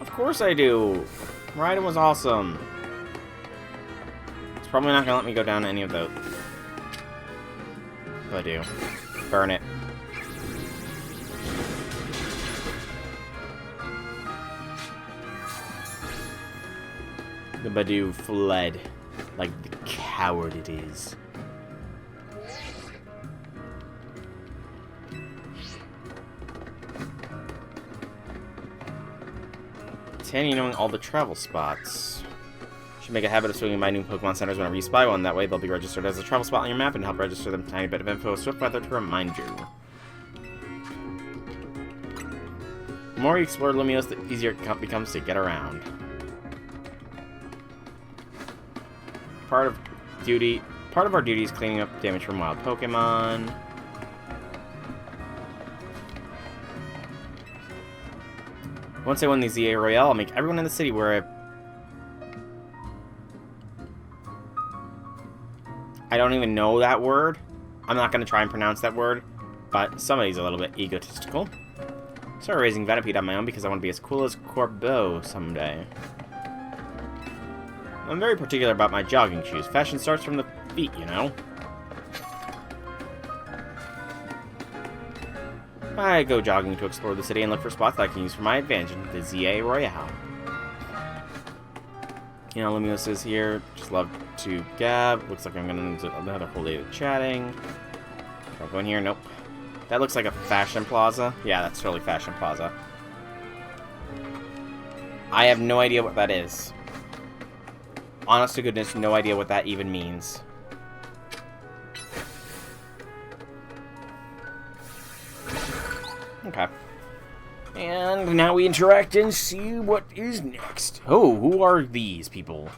Of course I do! Raiden was awesome. It's probably not gonna let me go down any of those. If I do. Burn it. The Badoo fled, like the coward it is. Tanny knowing all the travel spots. Should make a habit of swinging by new Pokemon centers whenever you spy one. That way they'll be registered as a travel spot on your map and help register them a tiny bit of info. Swift weather to remind you. The more you explore Lumiose, the easier it becomes to get around. Part of our duty is cleaning up damage from wild Pokemon. Once I win the ZA Royale, I'll make everyone in the city wear I don't even know that word. I'm not going to try and pronounce that word, but somebody's a little bit egotistical. I started raising Venipede on my own because I want to be as cool as Corbeau someday. I'm very particular about my jogging shoes. Fashion starts from the feet, you know? I go jogging to explore the city and look for spots that I can use for my advantage in the ZA Royale. You know, Lumiose is here. Just love to gab. Looks like I'm going to lose another whole day of chatting. Can I go in here? Nope. That looks like a fashion plaza. Yeah, that's totally fashion plaza. I have no idea what that is. Honest to goodness, no idea what that even means. Okay. And now we interact and see what is next. Oh, who are these people?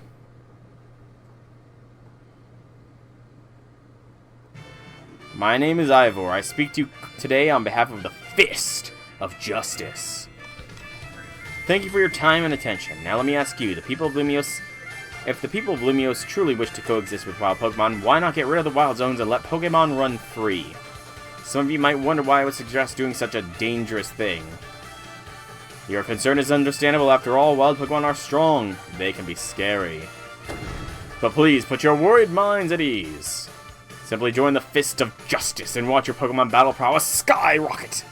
My name is Ivor. I speak to you today on behalf of the Fist of Justice. Thank you for your time and attention. Now let me ask you, the people of Lumiose... If the people of Lumiose truly wish to coexist with wild Pokemon, why not get rid of the wild zones and let Pokemon run free? Some of you might wonder why I would suggest doing such a dangerous thing. Your concern is understandable. After all, wild Pokemon are strong. They can be scary. But please, put your worried minds at ease. Simply join the Fist of Justice and watch your Pokemon battle prowess skyrocket.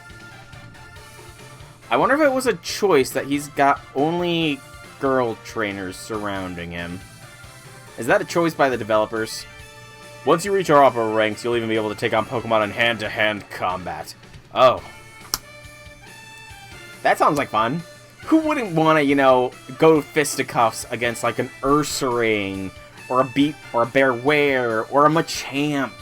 I wonder if it was a choice that he's got only girl trainers surrounding him. Is that a choice by the developers? Once you reach our upper ranks, you'll even be able to take on Pokemon in hand-to-hand combat. Oh. That sounds like fun. Who wouldn't want to, you know, go fisticuffs against like an Ursaring, or a Bearware, or a Machamp?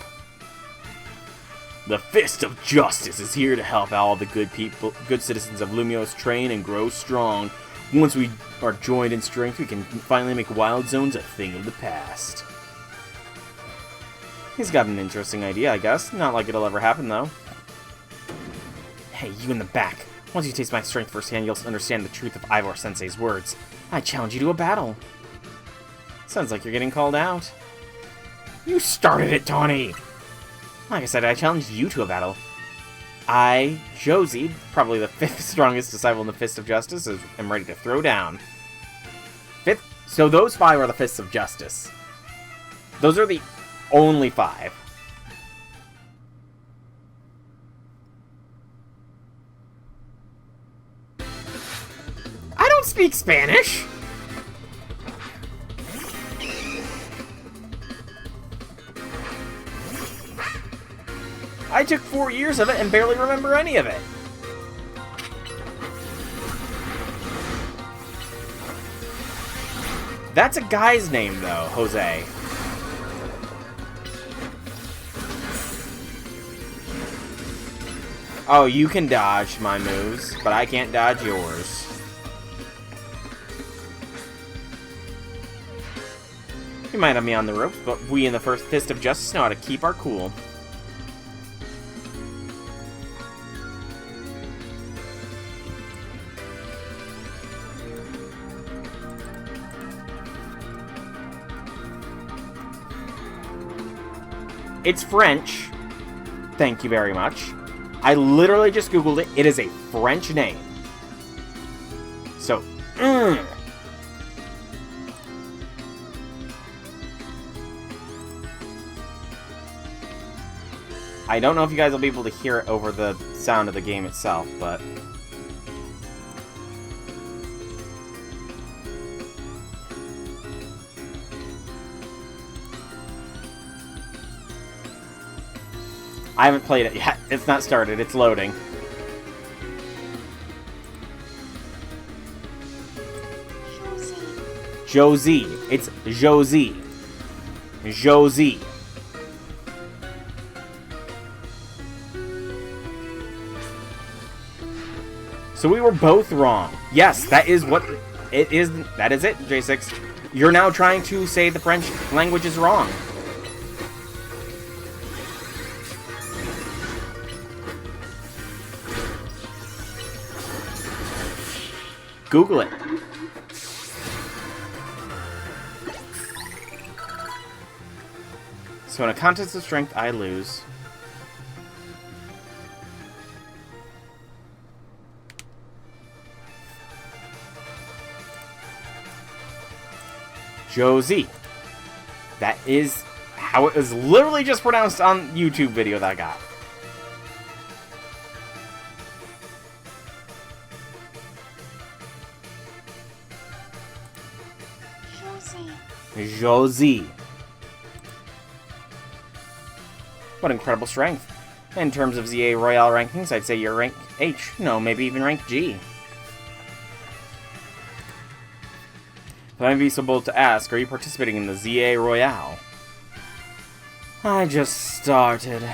The Fist of Justice is here to help all the good citizens of Lumiose train and grow strong. Once we are joined in strength, we can finally make Wild Zones a thing of the past. He's got an interesting idea, I guess. Not like it'll ever happen, though. Hey, you in the back. Once you taste my strength firsthand, you'll understand the truth of Ivor-sensei's words. I challenge you to a battle. Sounds like you're getting called out. You started it, Tawny! Like I said, I challenged you to a battle. I, Josie, probably the 5th strongest disciple in the Fist of Justice, am ready to throw down. 5th? So those 5 are the Fists of Justice. Those are the only 5. I don't speak Spanish! I took 4 years of it and barely remember any of it. That's a guy's name, though, Jose. Oh, you can dodge my moves, but I can't dodge yours. You might have me on the ropes, but we in the first Fist of Justice know how to keep our cool. It's French. Thank you very much. I literally just googled it. It is a French name. So, I don't know if you guys will be able to hear it over the sound of the game itself, but I haven't played it yet. It's not started. It's loading. Josie. It's Josie. Josie. So we were both wrong. Yes, that is what it is. That is it, J6. You're now trying to say the French language is wrong. Google it. So in a contest of strength, I lose. Josie. That is how it was literally just pronounced on YouTube video that I got. Josie. What incredible strength. In terms of ZA Royale rankings, I'd say you're rank H. No, maybe even rank G. If I'd be so bold to ask, are you participating in the ZA Royale? I just started.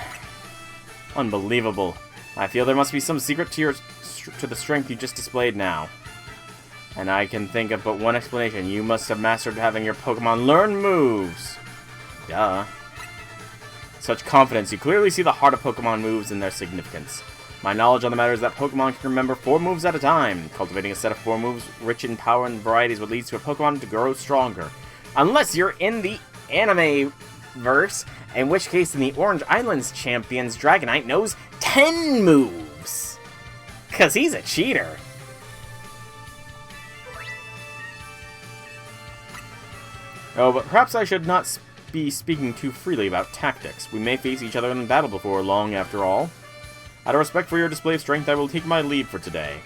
Unbelievable. I feel there must be some secret to the strength you just displayed now. And I can think of but one explanation. You must have mastered having your Pokemon learn moves. Duh. Such confidence. You clearly see the heart of Pokemon moves and their significance. My knowledge on the matter is that Pokemon can remember 4 moves at a time. Cultivating a set of 4 moves rich in power and variety is what leads to a Pokemon to grow stronger. Unless you're in the anime verse, in which case in the Orange Islands Champions, Dragonite knows 10 moves. Because he's a cheater. Oh, but perhaps I should not be speaking too freely about tactics. We may face each other in battle before long, after all. Out of respect for your display of strength, I will take my leave for today.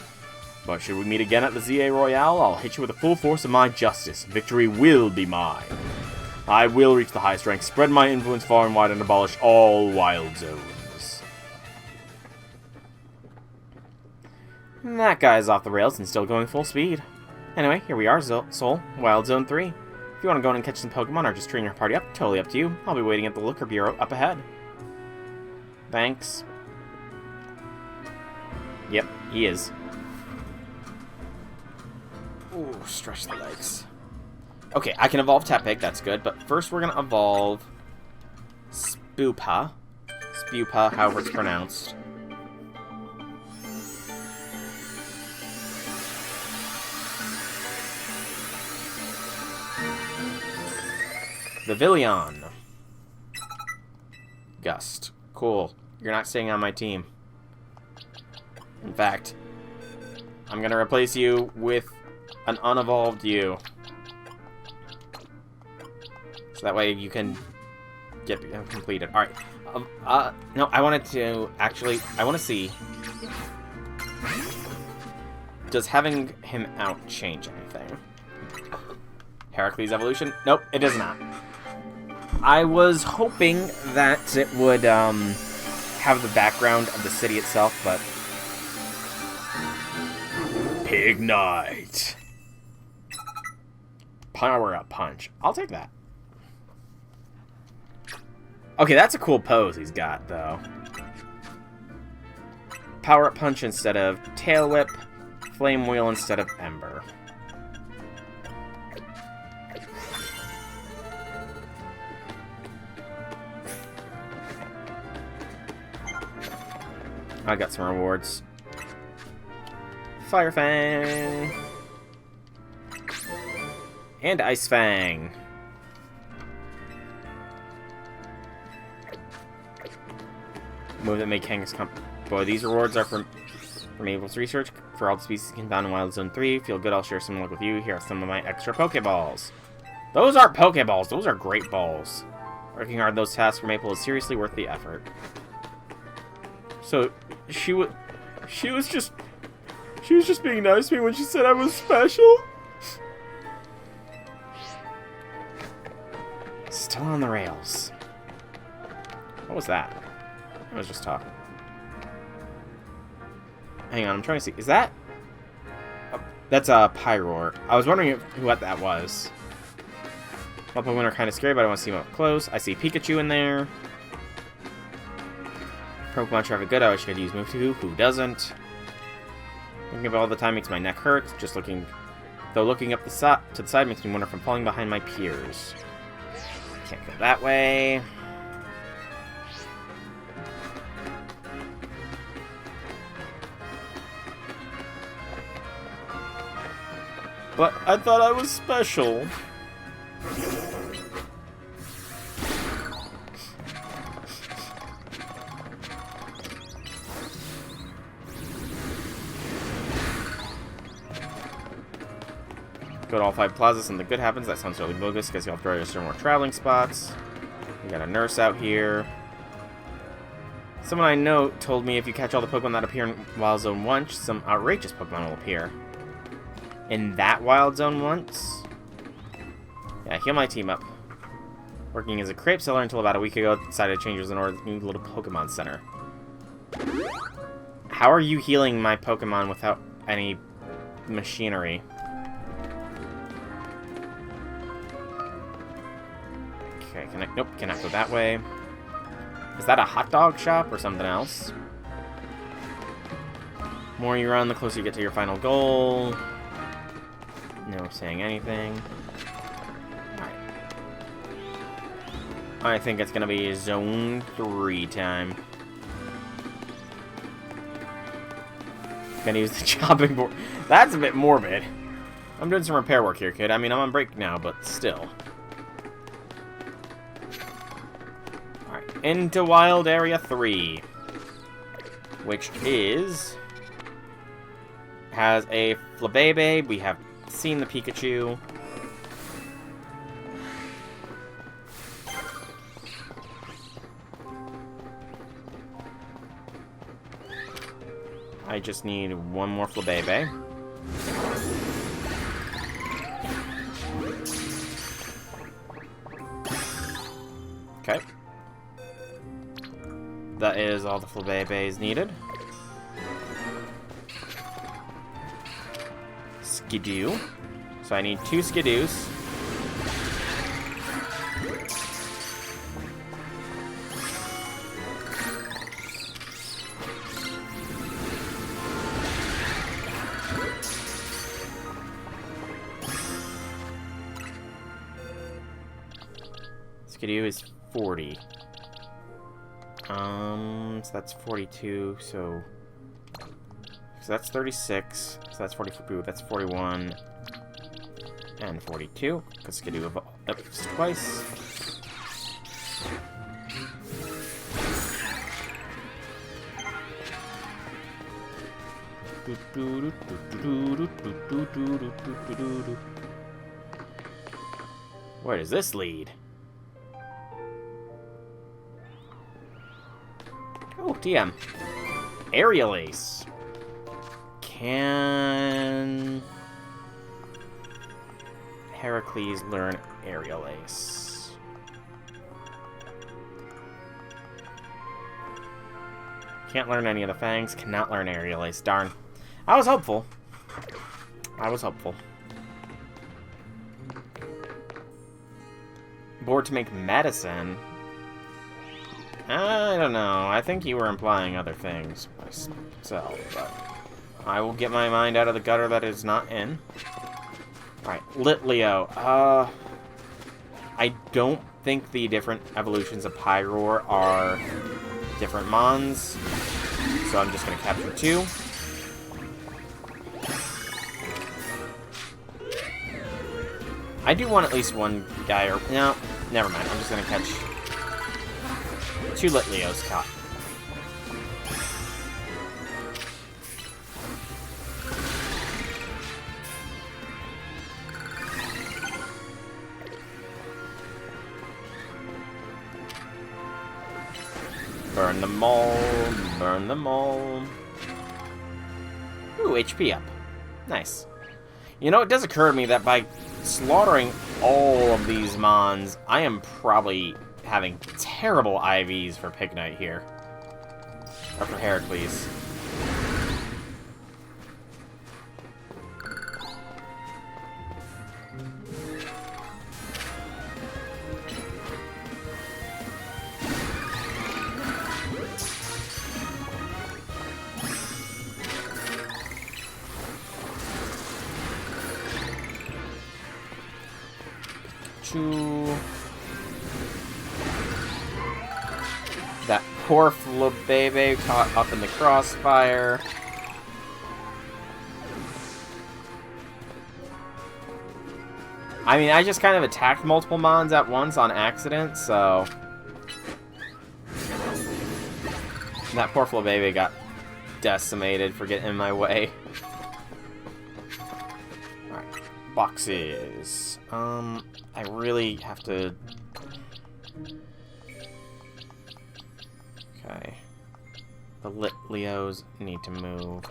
But should we meet again at the ZA Royale, I'll hit you with the full force of my justice. Victory will be mine. I will reach the highest rank, spread my influence far and wide, and abolish all wild zones. That guy's off the rails and still going full speed. Anyway, here we are, Soul, Wild Zone 3. If you want to go in and catch some Pokemon or just train your party up, totally up to you. I'll be waiting at the Looker Bureau up ahead. Thanks. Yep, he is. Ooh, stretch the legs. Okay, I can evolve Tepig, that's good. But first we're gonna evolve Spewpa. Spewpa, however it's pronounced. Vivillon. Gust. Cool. You're not staying on my team. In fact, I'm gonna replace you with an unevolved you. So that way you can get completed. Alright. No, I wanted to... Actually, I want to see... Does having him out change anything? Heracles evolution? Nope, it does not. I was hoping that it would have the background of the city itself, but... Ignite! Power Up Punch. I'll take that. Okay, that's a cool pose he's got, though. Power Up Punch instead of Tail Whip. Flame Wheel instead of Ember. I got some rewards. Fire Fang. And Ice Fang. Move that make Kangas come. Boy, these rewards are from Mabel's research. For all the species you can found in Wild Zone 3. Feel good, I'll share some luck with you. Here are some of my extra Pokeballs. Those aren't Pokeballs, those are great balls. Working hard those tasks for Maple is seriously worth the effort. So, she was just being nice to me when she said I was special? Still on the rails. What was that? I was just talking. Hang on, I'm trying to see. Is that... that's a Pyroar. I was wondering what that was. My Pokemon are kind of scary, but I want to see them up close. I see Pikachu in there. Pokemon traffic good. I wish I could use Move 2. Who doesn't? Thinking about all the time makes my neck hurt. Just looking... Though looking up to the side makes me wonder if I'm falling behind my peers. Can't go that way. But I thought I was special. Go to all 5 plazas and the good happens. That sounds really bogus because you'll have to register more traveling spots. We got a nurse out here. Someone I know told me if you catch all the Pokemon that appear in Wild Zone once, some outrageous Pokemon will appear. In that Wild Zone once? Yeah, heal my team up. Working as a crepe seller until about a week ago, decided to change in order to the new little Pokemon Center. How are you healing my Pokemon without any machinery? Okay, nope, cannot go that way. Is that a hot dog shop or something else? The more you run, the closer you get to your final goal. No saying anything. Alright. I think it's gonna be Zone 3 time. Gonna use the chopping board. That's a bit morbid. I'm doing some repair work here, kid. I mean, I'm on break now, but still. Alright, into Wild Area 3. Which has a Flabébé. We have seen the Pikachu. I just need one more Flabébé. Okay. That is all the Flabébés needed. Skidoo. So I need 2 Skidoos. Skidoo is 40. So that's 42, so that's 36, so that's 42, that's 41, and 42, because Skidoo evolves twice. Where does this lead? Oh, TM. Aerial Ace. Can Heracles learn Aerial Ace? Can't learn any of the Fangs. Cannot learn Aerial Ace. Darn. I was hopeful. I was hopeful. Bored to make medicine? I don't know. I think you were implying other things myself, but I will get my mind out of the gutter that is not in. Alright, Litleo. I don't think the different evolutions of Pyroar are different Mons, so I'm just going to capture 2. I do want at least one guy, or no, never mind. I'm just gonna catch 2 Litleos caught. Burn them all, burn them all. Ooh, HP up. Nice. You know, it does occur to me that by slaughtering all of these Mons, I am probably having terrible IVs for Pignite here. Or for Heracles. That poor Flubebe caught up in the crossfire. I mean, I just kind of attacked multiple Mons at once on accident, so... that poor Flubebe got decimated for getting in my way. Alright, boxes. I really have to... Okay. The Litleos need to move.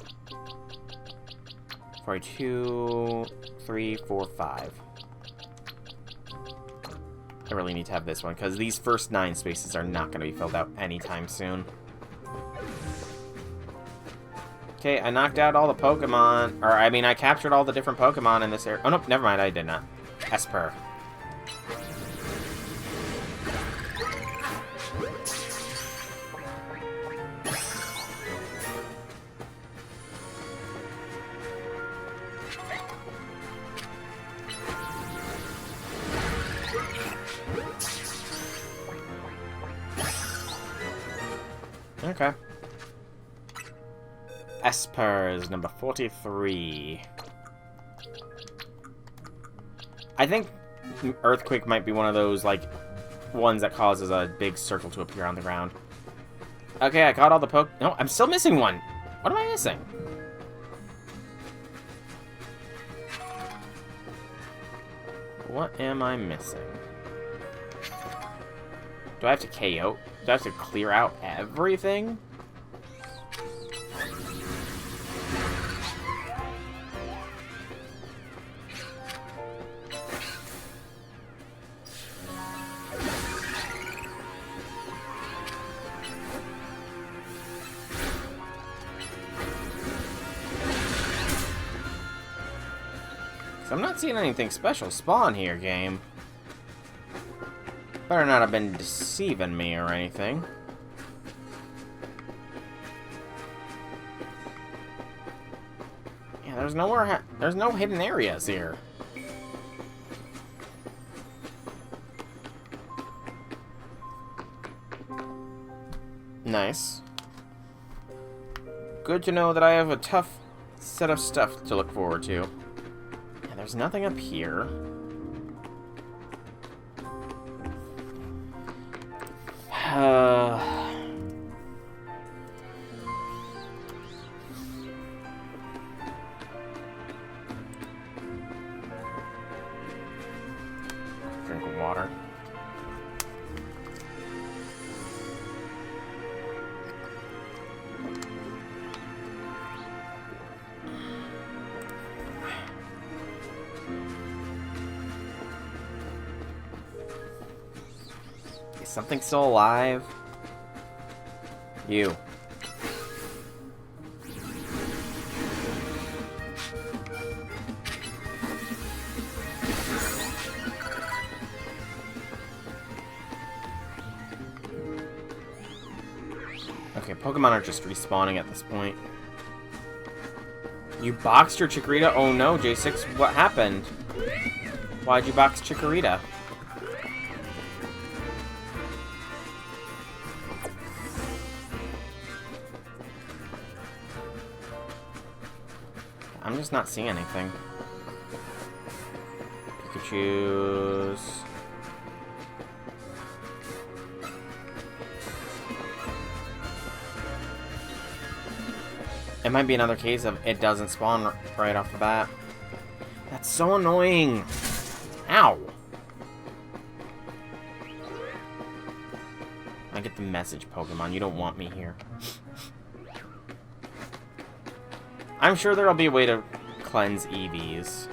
42, 3, 4, 5. I really need to have this one, because these first 9 spaces are not going to be filled out anytime soon. Okay, I knocked out all the Pokemon, or I mean, I captured all the different Pokemon in this area. Oh, no, never mind, I did not. Esper. Okay. Esper is number 43. I think Earthquake might be one of those, like, ones that causes a big circle to appear on the ground. Okay, I got all the No, I'm still missing one! What am I missing? What am I missing? Do I have to KO? Do I have to clear out everything? I'm not seeing anything special spawn here, game. Better not have been deceiving me or anything. Yeah, there's nowhere. There's no hidden areas here. Nice. Good to know that I have a tough set of stuff to look forward to. Yeah, there's nothing up here. Drink water. Is something still alive? You. Okay, Pokemon are just respawning at this point. You boxed your Chikorita? Oh no, J6, what happened? Why'd you box Chikorita? I'm just not seeing anything. Pikachu's. It might be another case of it doesn't spawn right off the bat. That's so annoying. Ow. I get the message, Pokemon. You don't want me here. I'm sure there'll be a way to cleanse EVs.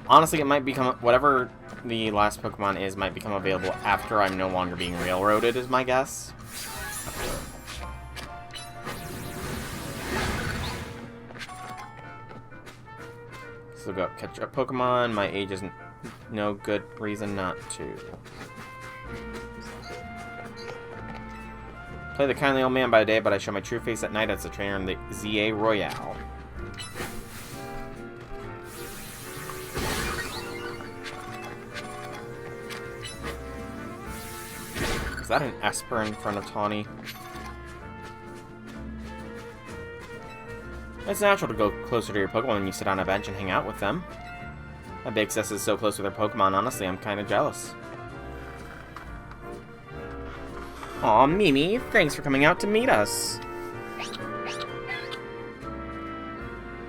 Honestly, it might become... whatever the last Pokemon is might become available after I'm no longer being railroaded, is my guess. So go catch a Pokemon. My age isn't no good reason not to. Play the kindly old man by day, but I show my true face at night as a trainer in the ZA Royale. Is that an Esper in front of Tawny? It's natural to go closer to your Pokemon when you sit on a bench and hang out with them. My big sis is so close with her Pokemon, honestly, I'm kind of jealous. Aw, Mimi, thanks for coming out to meet us.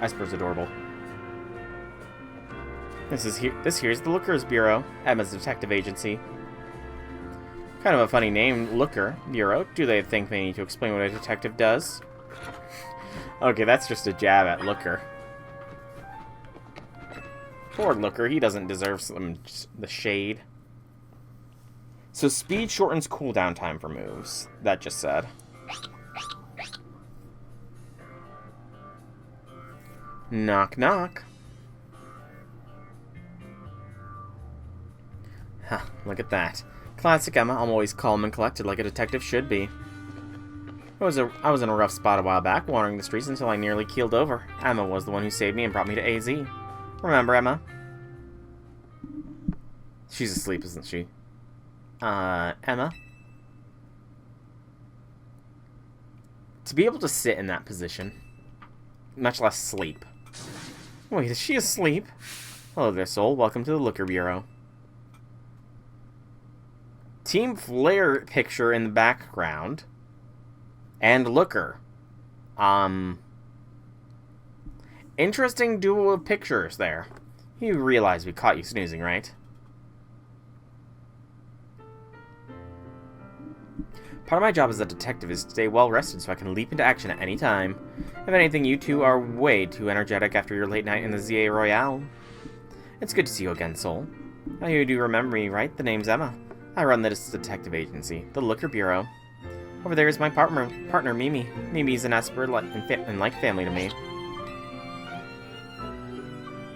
Esper's adorable. This here's the Looker's Bureau, Emma's detective agency. Kind of a funny name, Looker Bureau. Do they think they need to explain what a detective does? Okay, that's just a jab at Looker. Poor Looker, he doesn't deserve the shade. So speed shortens cooldown time for moves. That just said. Knock, knock. Huh, look at that. Classic Emma, I'm always calm and collected like a detective should be. I was in a rough spot a while back, wandering the streets until I nearly keeled over. Emma was the one who saved me and brought me to AZ. Remember, Emma? She's asleep, isn't she? Emma? To be able to sit in that position, much less sleep. Wait, is she asleep? Hello there, soul. Welcome to the Looker Bureau. Team Flare picture in the background. And Looker. Interesting duo of pictures there. You realize we caught you snoozing, right? Part of my job as a detective is to stay well rested so I can leap into action at any time. If anything, you two are way too energetic after your late night in the ZA Royale. It's good to see you again, Soul. Now you do remember me, right? The name's Emma. I run this detective agency, the Looker Bureau. Over there is my partner Mimi. Mimi's an Esper and like family to me.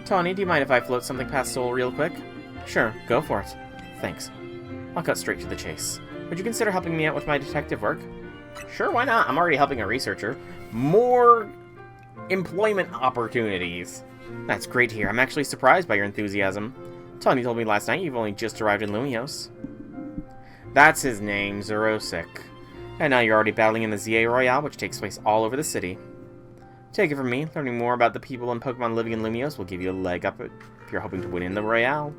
Tawny, do you mind if I float something past Soul real quick? Sure, go for it. Thanks. I'll cut straight to the chase. Would you consider helping me out with my detective work? Sure, why not? I'm already helping a researcher. More employment opportunities. That's great to hear. I'm actually surprised by your enthusiasm. Tony told me last night you've only just arrived in Lumiose. That's his name, Zerosic. And now you're already battling in the ZA Royale, which takes place all over the city. Take it from me, learning more about the people and Pokemon living in Lumiose will give you a leg up if you're hoping to win in the Royale.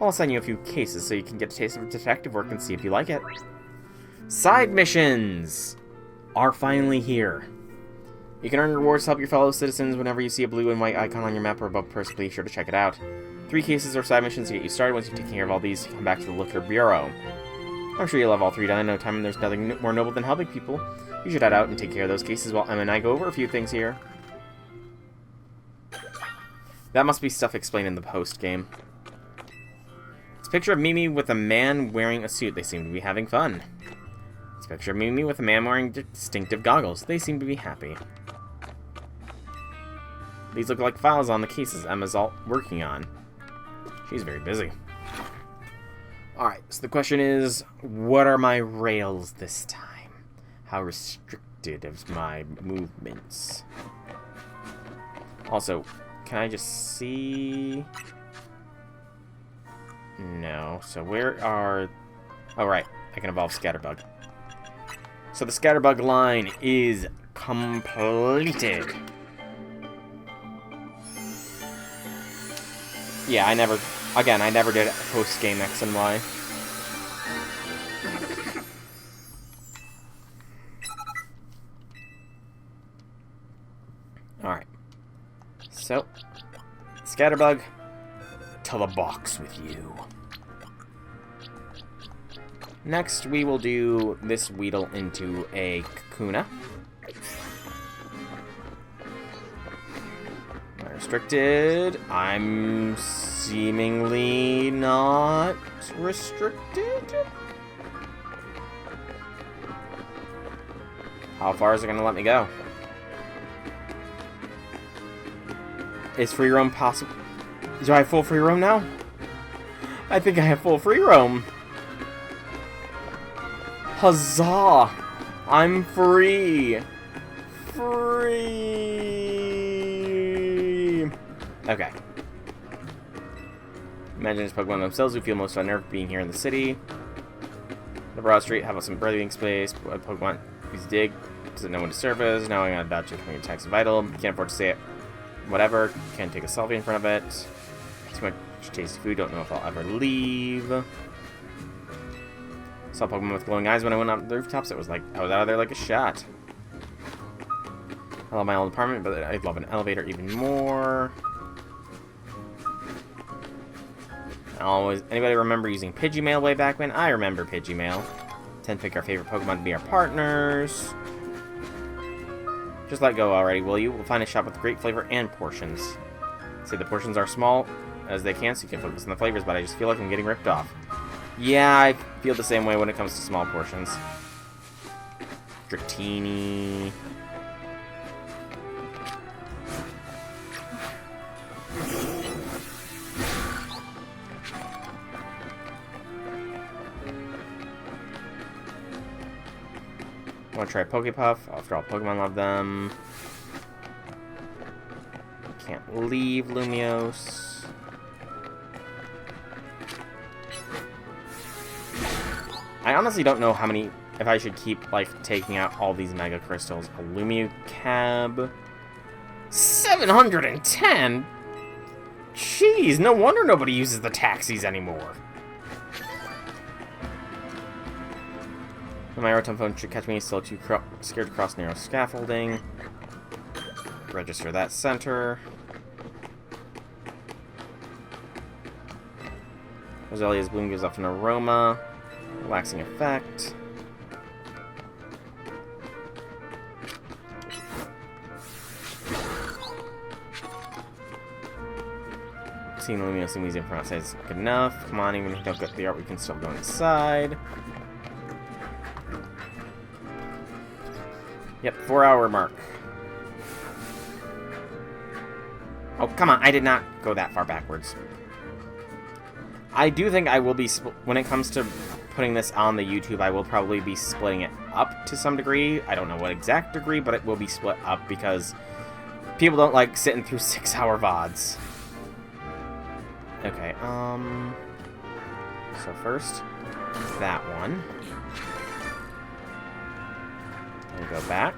I'll send you a few cases so you can get a taste of detective work and see if you like it. Side missions are finally here. You can earn rewards to help your fellow citizens whenever you see a blue and white icon on your map or above post. Be sure to check it out. 3 cases or side missions to get you started. Once you've taken care of all these, you come back to the Liquor Bureau. I'm sure you'll have all 3 done in no time, and there's nothing more noble than helping people. You should head out and take care of those cases while Emma and I go over a few things here. That must be stuff explained in the post-game. It's a picture of Mimi with a man wearing a suit. They seem to be having fun. It's a picture of Mimi with a man wearing distinctive goggles. They seem to be happy. These look like files on the cases Emma's all working on. She's very busy. Alright, so the question is, what are my rails this time? How restricted is my movements? Also, can I just see? No. So where are... Oh, right. I can evolve Scatterbug. So the Scatterbug line is completed. Yeah, I never did post-game X and Y. Alright. So, Scatterbug, to the box with you. Next, we will do this Weedle into a Kakuna. Restricted. I'm seemingly not restricted. How far is it going to let me go? Is free roam possible? Do I have full free roam now? I think I have full free roam. Huzzah! I'm free! Free! Okay. Imagine it's Pokemon themselves who feel most unnerved being here in the city. The Broad Street, have some breathing space. Pokemon use dig. Doesn't know when to surface. Now I'm gonna dodge incoming attacks vital. Can't afford to say it. Whatever. Can't take a selfie in front of it. Too much tasty food. Don't know if I'll ever leave. Saw Pokemon with glowing eyes when I went up the rooftops. It was like I was out of there like a shot. I love my old apartment, but I love an elevator even more. Anybody remember using Pidgeymail way back when? I remember Pidgeymail. Tend to pick our favorite Pokemon to be our partners. Just let go already, will you? We'll find a shop with great flavor and portions. Say the portions are small as they can, so you can focus on the flavors, but I just feel like I'm getting ripped off. Yeah, I feel the same way when it comes to small portions. Dratini. I want to try Pokepuff. After all, Pokemon love them. Can't leave Lumiose. I honestly don't know how many, if I should keep, like, taking out all these Mega Crystals. A Lumiocab. 710? Jeez, no wonder nobody uses the taxis anymore. My Rotom phone should catch me, still too scared to cross narrow scaffolding. Register that center. Roselia's bloom gives off an aroma. Relaxing effect. Seeing Lumiose and Museum from outside is good enough. Come on, even if you don't get the art, we can still go inside. Yep, 4-hour mark. Oh, come on, I did not go that far backwards. I do think I will be, when it comes to putting this on the YouTube, I will probably be splitting it up to some degree. I don't know what exact degree, but it will be split up because people don't like sitting through 6-hour VODs. Okay, so first, that one. We'll go back.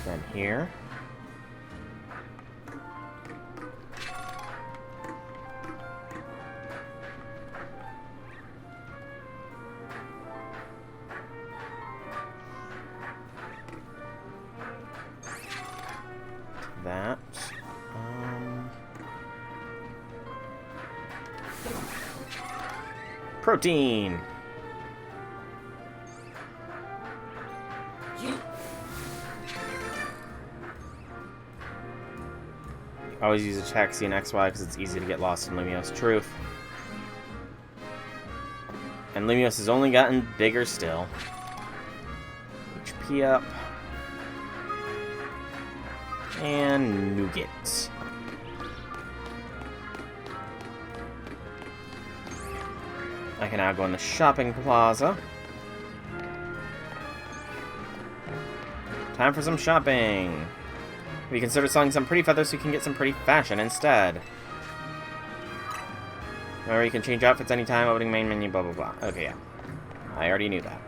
Then here. That. Protein. Always use a taxi in XY because it's easy to get lost in Lumiose. Truth. And Lumiose has only gotten bigger still. HP up. And nougat. I can now go in the shopping plaza. Time for some shopping. We consider selling some pretty feathers so you can get some pretty fashion instead. Remember, you can change outfits anytime, opening main menu, blah blah blah. Okay, yeah. I already knew that.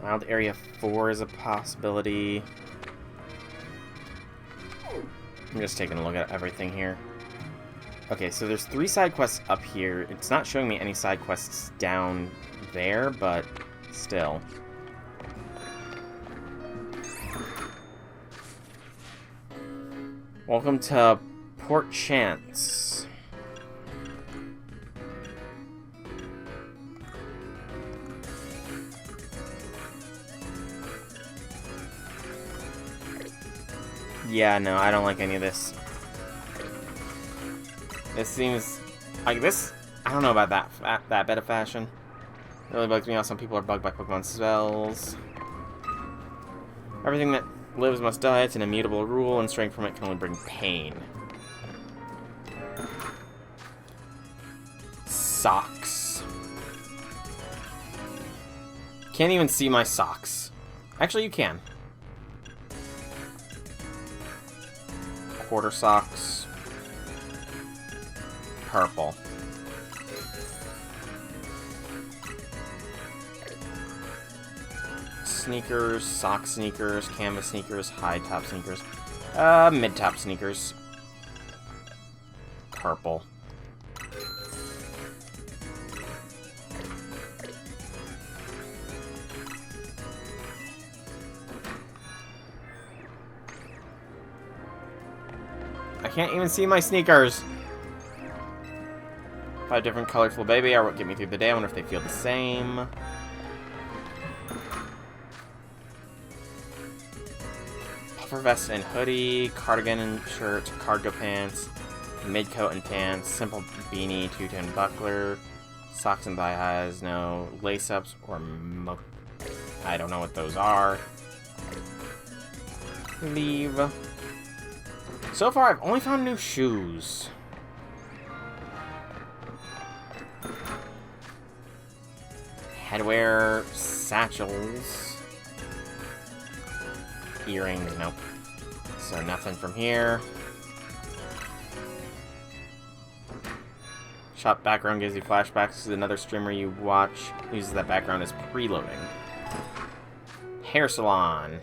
Wild Area 4 is a possibility. I'm just taking a look at everything here. Okay, so there's 3 side quests up here. It's not showing me any side quests down there, but still. Welcome to Port Chance. Yeah, no, I don't like any of this. This seems like this. I don't know about that bit of fashion. It really bugs me out. Some people are bugged by Pokemon spells. Everything that lives must die. It's an immutable rule, and straying from it can only bring pain. Socks. Can't even see my socks. Actually, you can. Quarter socks. Purple. Sneakers, sock sneakers, canvas sneakers, high top sneakers, mid top sneakers. Purple. I can't even see my sneakers. 5 different colorful baby are what get me through the day. I wonder if they feel the same. Puffer vest and hoodie, cardigan and shirt, cargo pants, mid coat and pants, simple beanie, 2-tone buckler, socks and thigh highs, no lace ups or I don't know what those are. Leave. So far, I've only found new shoes. Headwear, satchels, earrings, nope. So nothing from here. Shop background gives you flashbacks to another streamer you watch. Uses that background as preloading. Hair salon.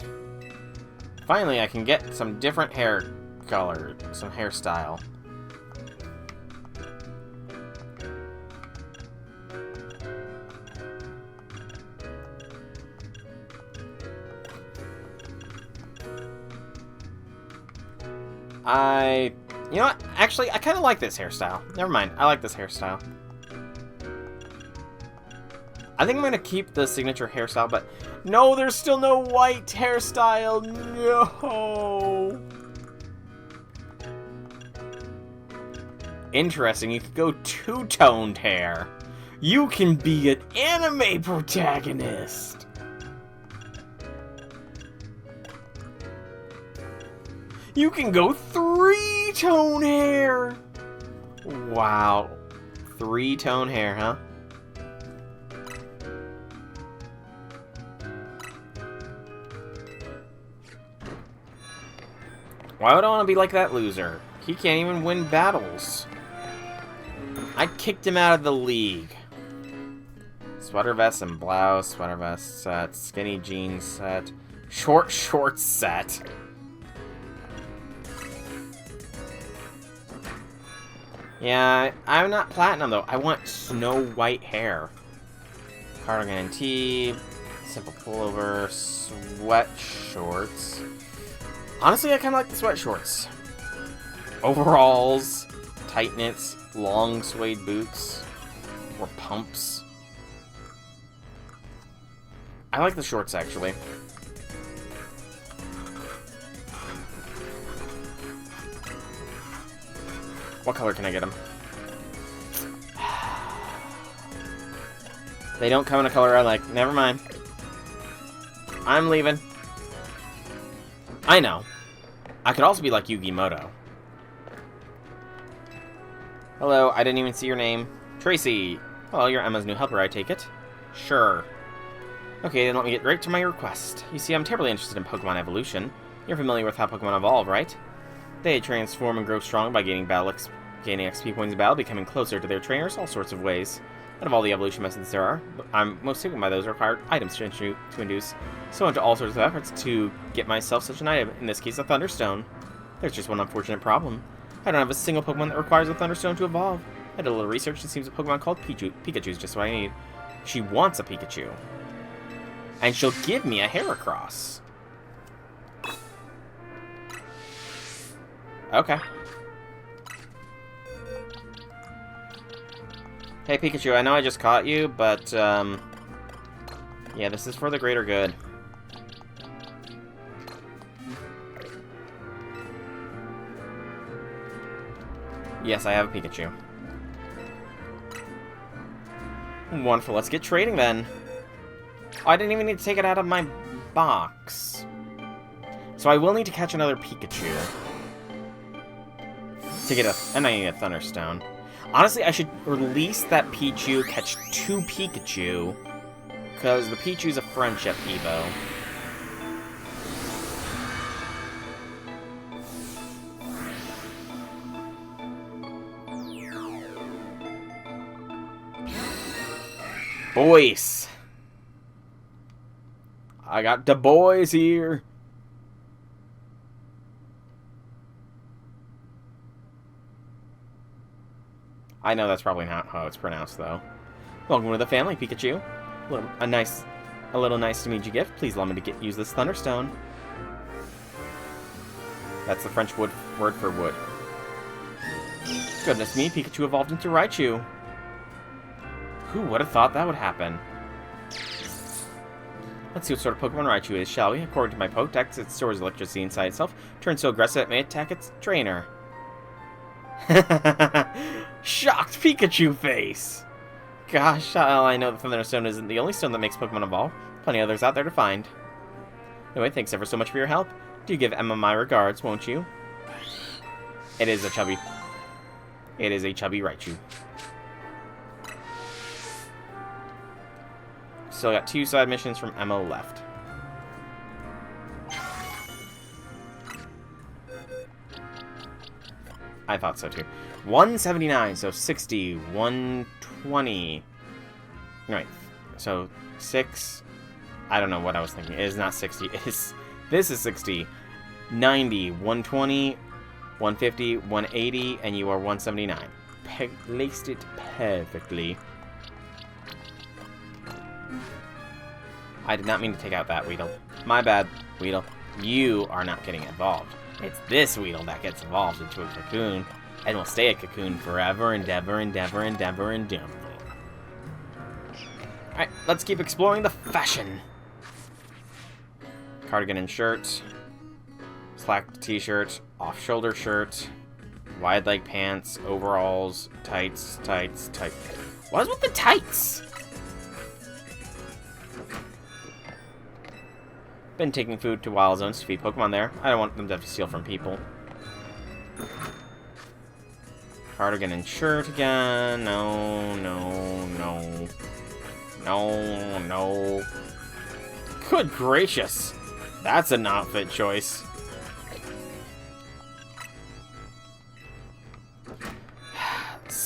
Finally, I can get some different hair color, some hairstyle. You know what? Actually, I kind of like this hairstyle. Never mind. I like this hairstyle. I think I'm going to keep the signature hairstyle, but no, there's still no white hairstyle. No. Interesting. You could go 2-toned hair. You can be an anime protagonist. You can go 3-tone hair. Wow. 3-tone hair, huh? Why would I want to be like that loser? He can't even win battles. I kicked him out of the league. Sweater vest and blouse, sweater vest set, skinny jeans set, short shorts set. Yeah, I'm not platinum though. I want snow white hair. Cardigan and tee, simple pullover, sweat shorts. Honestly, I kind of like the sweat shorts. Overalls, tight knits, long suede boots, or pumps. I like the shorts, actually. What color can I get them? They don't come in a color I like. Never mind. I'm leaving. I know. I could also be like Yugi Moto. Hello, I didn't even see your name. Tracy. Well, you're Emma's new helper, I take it. Sure. Okay, then let me get right to my request. You see, I'm terribly interested in Pokemon evolution. You're familiar with how Pokemon evolve, right? They transform and grow strong by gaining XP points in battle, becoming closer to their trainers, all sorts of ways. Out of all the evolution methods there are, I'm most taken by those required items to induce. So I went to all sorts of efforts to get myself such an item, in this case a Thunderstone. There's just one unfortunate problem. I don't have a single Pokemon that requires a Thunderstone to evolve. I did a little research, it seems a Pokemon called Pikachu is just what I need. She wants a Pikachu. And she'll give me a Heracross. Okay. Hey Pikachu, I know I just caught you, but, yeah, this is for the greater good. Yes, I have a Pikachu. Wonderful, let's get trading then. Oh, I didn't even need to take it out of my box. So I will need to catch another Pikachu. To get and I need a Thunderstone. Honestly, I should release that Pichu, catch 2 Pikachu, because the Pichu's a friendship Evo. Boys! I got the boys here! I know that's probably not how it's pronounced, though. Welcome to the family, Pikachu. A little nice to meet you gift. Please allow me to use this Thunderstone. That's the French word for wood. Goodness me, Pikachu evolved into Raichu. Who would have thought that would happen? Let's see what sort of Pokemon Raichu is, shall we? According to my Pokedex, it stores electricity inside itself. Turns so aggressive it may attack its trainer. Shocked Pikachu face! Gosh, I know the Thunderstone isn't the only stone that makes Pokemon evolve. Plenty others out there to find. Anyway, thanks ever so much for your help. Do give Emma my regards, won't you? It is a chubby Raichu. Still got 2 side missions from Emma left. I thought so too. 179, so 60, 120. Right, so 6. I don't know what I was thinking. It is not 60. This is 60. 90, 120, 150, 180, and you are 179. Placed it perfectly. I did not mean to take out that Weedle. My bad, Weedle. You are not getting involved. It's this Weedle that gets evolved into a cocoon, and will stay a cocoon forever and ever and ever and ever and ever. Alright, let's keep exploring the fashion. Cardigan and shirt. Slack t-shirt. Off-shoulder shirt. Wide leg pants. Overalls. Tights. What is with the tights? Been taking food to wild zones to feed Pokemon there. I don't want them to have to steal from people. Cardigan and shirt again. No. Good gracious. That's an outfit choice.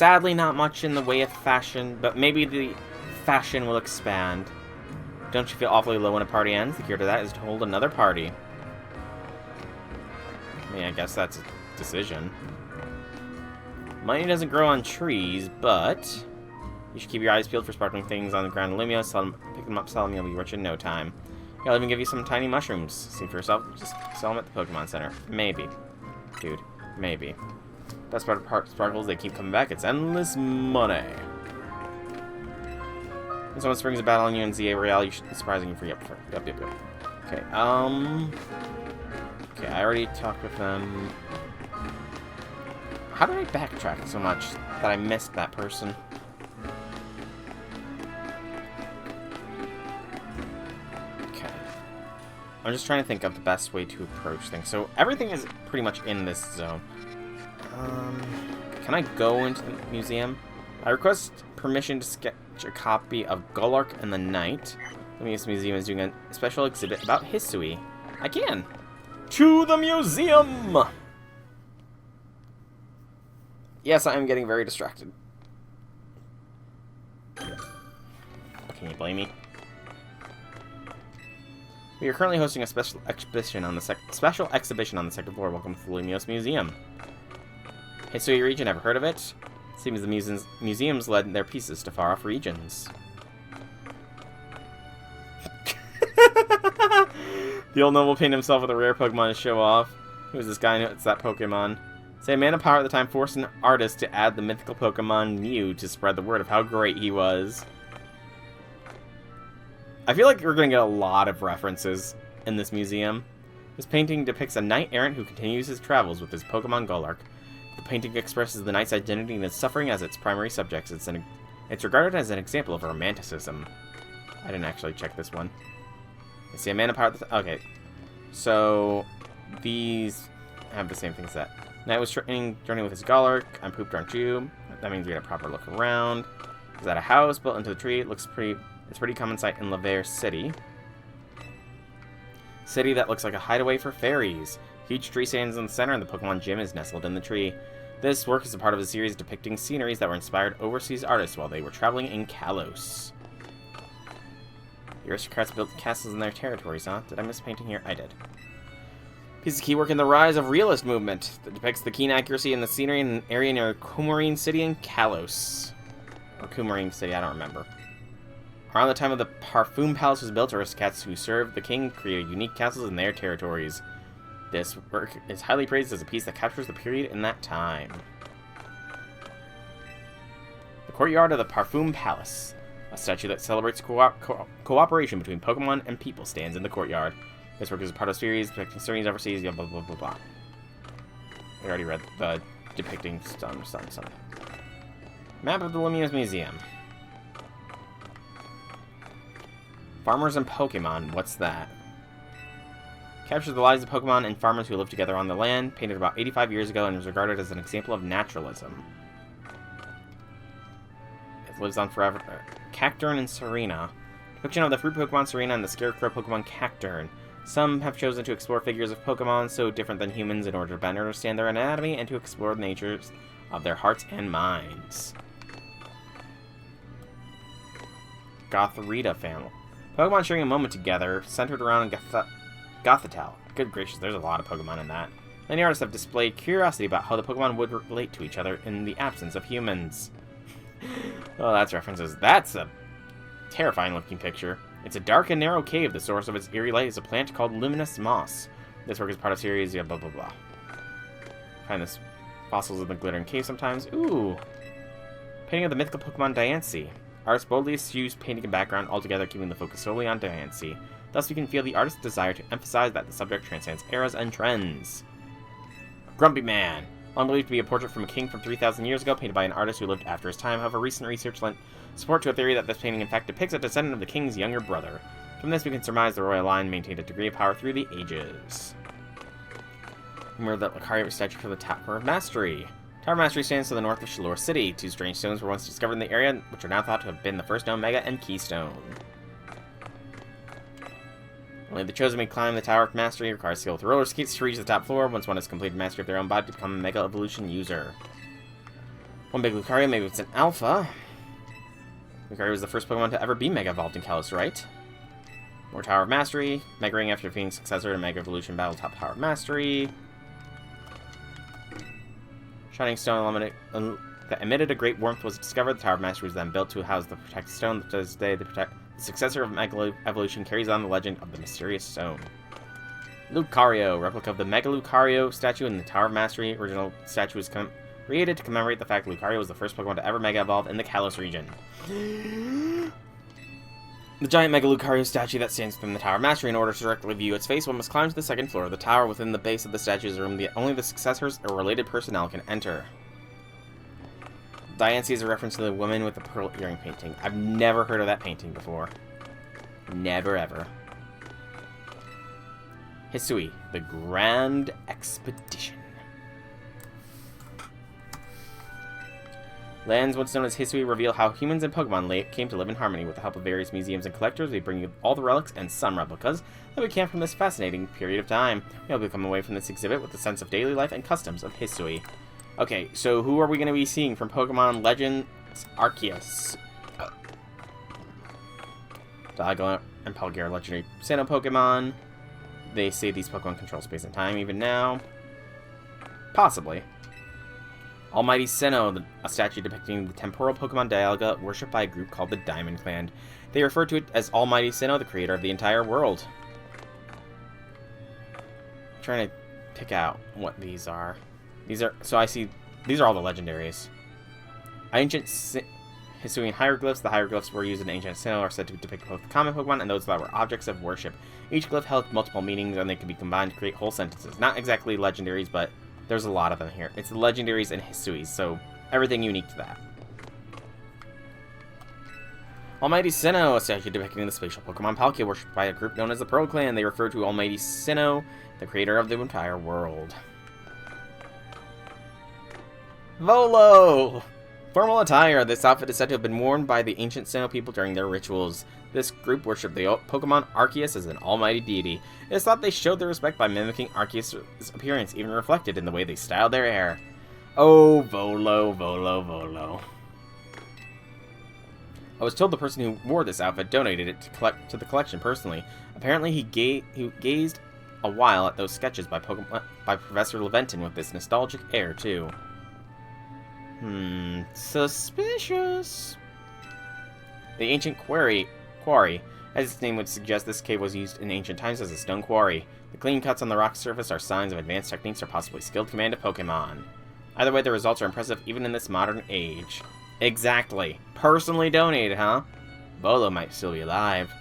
Sadly, not much in the way of fashion, but maybe the fashion will expand. Don't you feel awfully low when a party ends? The cure to that is to hold another party. I mean, I guess that's a decision. Money doesn't grow on trees, but you should keep your eyes peeled for sparkling things on the ground in Lumiose. Pick them up, sell them, you'll be rich in no time. I'll even give you some tiny mushrooms. See for yourself. Just sell them at the Pokemon Center. Maybe. Dude, maybe. Best part of Park Sparkles, they keep coming back. It's endless money. When someone springs a battle on you in ZA Royale, you should be surprising you for yep. Okay, okay, I already talked with them. How did I backtrack so much that I missed that person? I'm just trying to think of the best way to approach things. So everything is pretty much in this zone. Can I go into the museum? I request permission to sketch a copy of Golurk and the Knight. The Lumiose Museum is doing a special exhibit about Hisui. I can! To the museum! Yes, I am getting very distracted. Can you blame me? We are currently hosting a special exhibition on the second floor. Welcome to the Lumiose Museum. Hisui region, ever heard of it? Seems the museums led their pieces to far-off regions. The old noble painted himself with a rare Pokemon to show off. Who's this guy? It's that Pokemon. Say, a man of power at the time forced an artist to add the mythical Pokemon Mew to spread the word of how great he was. I feel like we're going to get a lot of references in this museum. This painting depicts a knight-errant who continues his travels with his Pokemon Golurk. The painting expresses the knight's identity and his suffering as its primary subjects. It's regarded as an example of romanticism. I didn't actually check this one. I see a man of power. Okay, so these have the same things that knight was journeying with his Golurk. I'm pooped, aren't you? That means we get a proper look around. Is that a house built into the tree? It looks pretty. It's a pretty common sight in Lumiose City. City that looks like a hideaway for fairies. Huge tree stands in the center, and the Pokemon gym is nestled in the tree. This work is a part of a series depicting sceneries that were inspired overseas artists while they were traveling in Kalos. The aristocrats built castles in their territories, huh? Did I miss painting here? I did. Piece of key work in the rise of realist movement that depicts the keen accuracy in the scenery in an area near Coumarine City in Kalos. Or Coumarine City, I don't remember. Around the time of the Parfum Palace was built, aristocrats who served the king created unique castles in their territories. This work is highly praised as a piece that captures the period in that time. The courtyard of the Parfum Palace. A statue that celebrates cooperation between Pokemon and people stands in the courtyard. This work is a part of a series depicting stories overseas, blah, blah, blah, blah, blah. We already read the depicting some. Map of the Lumiose Museum. Farmers and Pokemon, what's that? Captures the lives of Pokemon and farmers who live together on the land, painted about 85 years ago and is regarded as an example of naturalism. It lives on forever. Cacturne and Serena. Depiction of the fruit Pokemon Serena and the scarecrow Pokemon Cacturne. Some have chosen to explore figures of Pokemon so different than humans in order to better understand their anatomy and to explore the natures of their hearts and minds. Gothorita family. Pokemon sharing a moment together, centered around Gothitelle. Good gracious, there's a lot of Pokemon in that. Many artists have displayed curiosity about how the Pokemon would relate to each other in the absence of humans. Oh, that's references. That's a terrifying looking picture. It's a dark and narrow cave. The source of its eerie light is a plant called luminous moss. This work is part of series, blah, blah, blah. Find this fossils in the glittering cave sometimes. Ooh. Painting of the mythical Pokemon Diancie. Artists boldly use painting and background altogether, keeping the focus solely on Diancie. Thus, we can feel the artist's desire to emphasize that the subject transcends eras and trends. Grumpy Man. Long believed to be a portrait from a king from 3,000 years ago, painted by an artist who lived after his time. However, recent research lent support to a theory that this painting in fact depicts a descendant of the king's younger brother. From this, we can surmise the royal line maintained a degree of power through the ages. Remember that Lucario statue for the Tower of Mastery. Tower of Mastery stands to the north of Lumiose City. Two strange stones were once discovered in the area, which are now thought to have been the first known Mega and Keystone. Only the chosen may climb the Tower of Mastery. Requires skill with roller skates to reach the top floor. Once one has completed mastery of their own body to become a Mega Evolution user. One big Lucario, maybe it's an Alpha. Lucario was the first Pokemon to ever be Mega Evolved in Kalos, right? More Tower of Mastery. Mega Ring after defeating successor to Mega Evolution Battle Top Tower of Mastery. Shining Stone that emitted a great warmth was discovered. The Tower of Mastery was then built to house the Protected Stone. To this day, the successor of Mega Evolution carries on the legend of the Mysterious Stone. Lucario. Replica of the Mega Lucario statue in the Tower of Mastery. Original statue was created to commemorate the fact Lucario was the first Pokemon to ever Mega Evolve in the Kalos region. The giant Mega Lucario statue that stands within the Tower of Mastery. In order to directly view its face, one must climb to the second floor of the tower. Within the base of the statue's room, only the successors or related personnel can enter. Diancie is a reference to the woman with the pearl earring painting. I've never heard of that painting before. Never ever. Hisui, the Grand Expedition. Lands once known as Hisui reveal how humans and Pokemon came to live in harmony. With the help of various museums and collectors, we bring you all the relics and some replicas that we can from this fascinating period of time. We hope you come away from this exhibit with a sense of daily life and customs of Hisui. Okay, so who are we going to be seeing from Pokemon Legends Arceus? Dialga and Palkia are legendary Sinnoh Pokemon. They say these Pokemon control space and time even now. Possibly. Almighty Sinnoh, a statue depicting the temporal Pokemon Dialga, worshipped by a group called the Diamond Clan. They refer to it as Almighty Sinnoh, the creator of the entire world. I'm trying to pick out what these are. So I see, these are all the legendaries. Ancient Hisuian hieroglyphs. The hieroglyphs were used in ancient Sinnoh are said to depict both common Pokemon and those that were objects of worship. Each glyph held multiple meanings and they could be combined to create whole sentences. Not exactly legendaries, but there's a lot of them here. It's legendaries and Hisuis, so everything unique to that. Almighty Sinnoh, a statue depicting the spatial Pokemon Palkia, worshipped by a group known as the Pearl Clan. They refer to Almighty Sinnoh, the creator of the entire world. Volo! Formal attire. This outfit is said to have been worn by the ancient Sinnoh people during their rituals. This group worshipped the Pokemon Arceus as an almighty deity. It is thought they showed their respect by mimicking Arceus' appearance, even reflected in the way they styled their hair. Oh, Volo, Volo, Volo. I was told the person who wore this outfit donated it to the collection personally. Apparently, he gazed a while at those sketches by Professor Leventon with this nostalgic air, too. Suspicious. The ancient quarry, as its name would suggest, this cave was used in ancient times as a stone quarry. The clean cuts on the rock surface are signs of advanced techniques or possibly skilled command of Pokemon. Either way, the results are impressive even in this modern age. Exactly. Personally donated, huh? Volo might still be alive.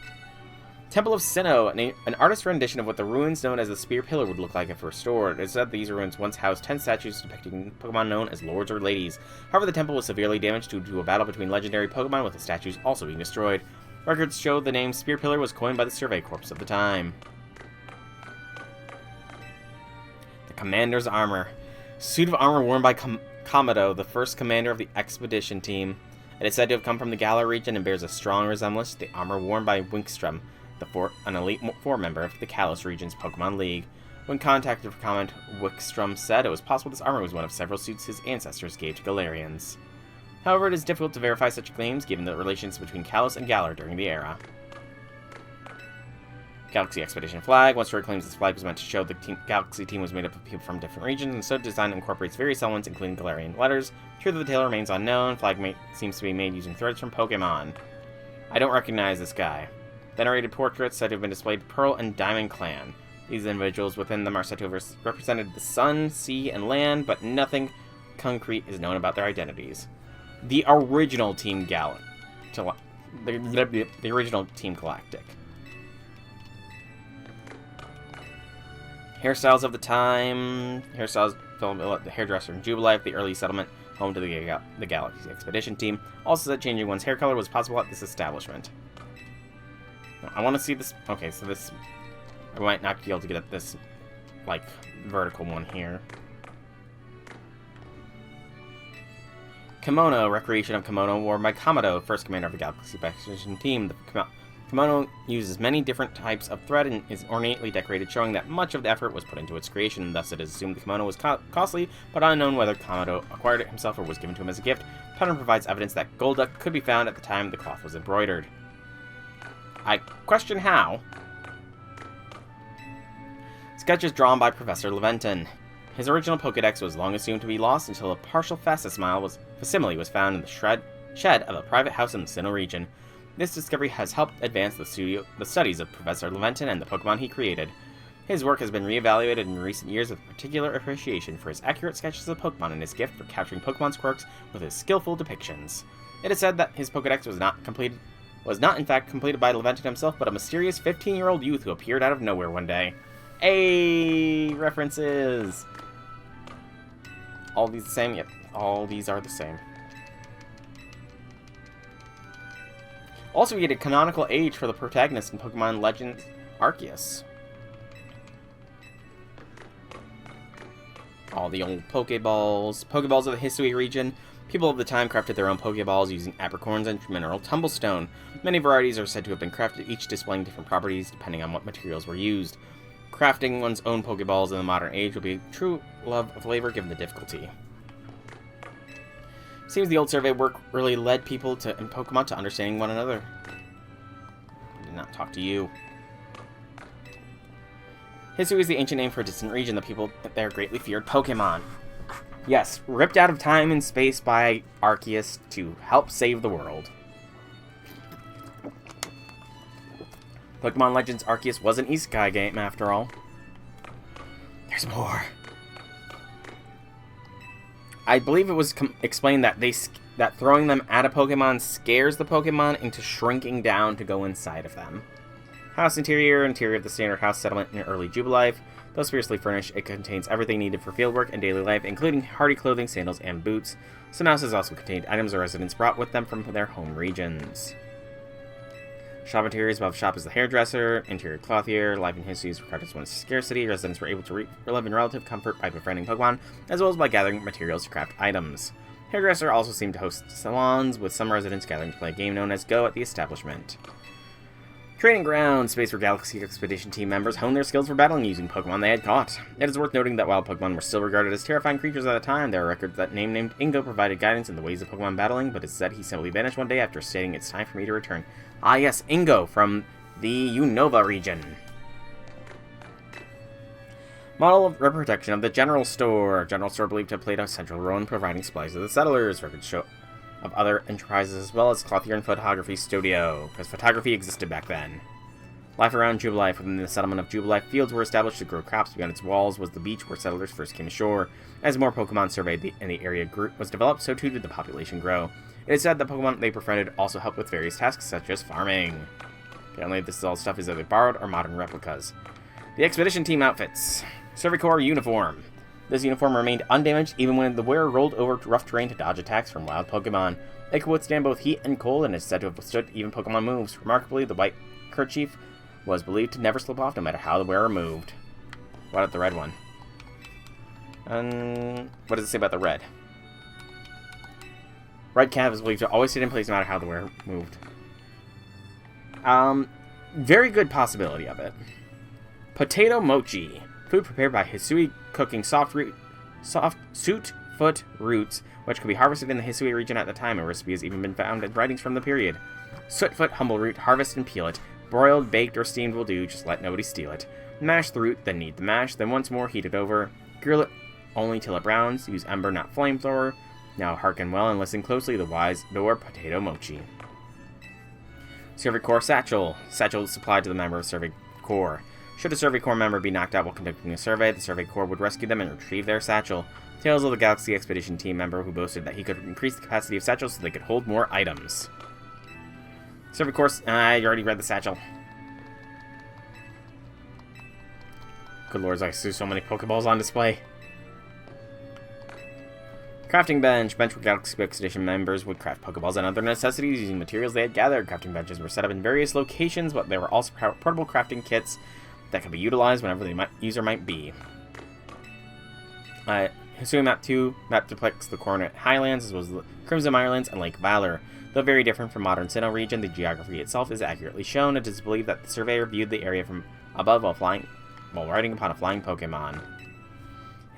Temple of Sinnoh, an artist's rendition of what the ruins known as the Spear Pillar would look like if restored. It is said these ruins once housed 10 statues depicting Pokemon known as lords or ladies. However, the temple was severely damaged due to a battle between legendary Pokemon, with the statues also being destroyed. Records show the name Spear Pillar was coined by the Survey Corps of the time. The Commander's Armor. Suit of armor worn by Komodo, the first commander of the expedition team. It is said to have come from the Galar region and bears a strong resemblance to the armor worn by Winkstrom, an Elite Four member of the Kalos region's Pokemon League. When contacted for comment, Wickstrom said it was possible this armor was one of several suits his ancestors gave to Galarians. However, it is difficult to verify such claims given the relations between Kalos and Galar during the era. Galaxy Expedition Flag. One story claims this flag was meant to show the Galaxy team was made up of people from different regions, and so design incorporates various elements, including Galarian letters. Truth of the tale remains unknown. Flag seems to be made using threads from Pokemon. I don't recognize this guy. Venerated portraits said to have been displayed Pearl and Diamond Clan. These individuals within them are said to have represented the sun, sea, and land, but nothing concrete is known about their identities. The original Team Galactic. The original Team Galactic. Hairstyles of the time. Hairstyles filmed at the hairdresser in Jubilife, the early settlement home to the Galaxy Expedition team. Also said changing one's hair color was possible at this establishment. I want to see this. Okay, so this. I might not be able to get at this, like, vertical one here. Kimono, recreation of kimono worn by Komodo, first commander of the Galaxy Expedition team. The Kimono uses many different types of thread and is ornately decorated, showing that much of the effort was put into its creation, and thus it is assumed the kimono was costly, but unknown whether Komodo acquired it himself or was given to him as a gift. Pattern provides evidence that gold duck could be found at the time the cloth was embroidered. I question how. Sketches drawn by Professor Leventon. His original Pokédex was long assumed to be lost until a partial facsimile was found in the shed of a private house in the Sinnoh region. This discovery has helped advance the studies of Professor Leventon and the Pokemon he created. His work has been re-evaluated in recent years with particular appreciation for his accurate sketches of Pokemon and his gift for capturing Pokemon's quirks with his skillful depictions. It is said that his Pokédex was not in fact completed by Leventon himself, but a mysterious 15-year-old youth who appeared out of nowhere one day. Hey, references! All these the same? Yep, all these are the same. Also, we get a canonical age for the protagonist in Pokemon Legends Arceus. All the old Pokeballs. Pokeballs of the Hisui region. People of the time crafted their own Pokeballs using apricorns and mineral tumblestone. Many varieties are said to have been crafted, each displaying different properties depending on what materials were used. Crafting one's own Pokeballs in the modern age will be a true love of flavor given the difficulty. Seems the old survey work really led people in Pokemon to understanding one another. I did not talk to you. Hisui is the ancient name for a distant region. The people there greatly feared Pokemon. Yes, ripped out of time and space by Arceus to help save the world. Pokemon Legends Arceus was an isekai game after all. There's more. I believe it was explained that that throwing them at a Pokemon scares the Pokemon into shrinking down to go inside of them. House interior of the standard house settlement in early Jubilife. Though spaciously furnished, it contains everything needed for fieldwork and daily life, including hardy clothing, sandals, and boots. Some houses also contained items the residents brought with them from their home regions. Shop interiors. Above shop is the hairdresser, interior clothier. Life in Hisui is regarded as one of scarcity. Residents were able to live in relative comfort by befriending Pokemon, as well as by gathering materials to craft items. Hairdresser also seemed to host salons, with some residents gathering to play a game known as Go at the establishment. Training ground. Space where Galaxy Expedition team members honed their skills for battling using Pokemon they had caught. It is worth noting that while Pokemon were still regarded as terrifying creatures at the time, there are records that named Ingo provided guidance in the ways of Pokemon battling, but it's said he simply vanished one day after stating it's time for me to return. Ah yes, Ingo from the Unova region. Model of reproduction of the General Store. General Store believed to have played a central role in providing supplies to the settlers. Records show of other enterprises as well as clothier and photography studio, because photography existed back then. Life around Jubilife. Within the settlement of Jubilife, fields were established to grow crops. Beyond its walls was the beach where settlers first came ashore. As more Pokemon surveyed and the area was developed, so too did the population grow. It is said that Pokemon they befriended also helped with various tasks such as farming. Apparently this all stuff is either borrowed or modern replicas. The Expedition Team outfits. Survey Corps uniform. This uniform remained undamaged even when the wearer rolled over rough terrain to dodge attacks from wild Pokemon. It could withstand both heat and cold and is said to have withstood even Pokemon moves. Remarkably, the white kerchief was believed to never slip off no matter how the wearer moved. What about the red one? What does it say about the red? Red cap is believed to always stay in place no matter how the wearer moved. Very good possibility of it. Potato mochi. Food prepared by Hisui cooking soft sootfoot roots, which could be harvested in the Hisui region at the time. A recipe has even been found in writings from the period. Sootfoot humble root, harvest and peel it. Broiled, baked, or steamed will do, just let nobody steal it. Mash the root, then knead the mash, then once more heat it over. Grill it only till it browns. Use ember, not flamethrower. Now hearken well and listen closely. The wise door potato mochi. Survey Corps satchel. Satchel is supplied to the member of Survey Corps. Should a Survey Corps member be knocked out while conducting a survey, the Survey Corps would rescue them and retrieve their satchel. Tales of the Galaxy Expedition team member who boasted that he could increase the capacity of satchels so they could hold more items. Survey Corps, I already read the satchel. Good lords, I see so many Pokeballs on display. Crafting bench. Bench where Galaxy Expedition members would craft Pokeballs and other necessities using materials they had gathered. Crafting benches were set up in various locations, but there were also portable crafting kits that could be utilized whenever the user might be. Hisui Map 2 map depicts the Coronet Highlands as well as the Crimson Islands and Lake Valor. Though very different from modern Sinnoh region, the geography itself is accurately shown. It is believed that the surveyor viewed the area from above while riding upon a flying Pokemon.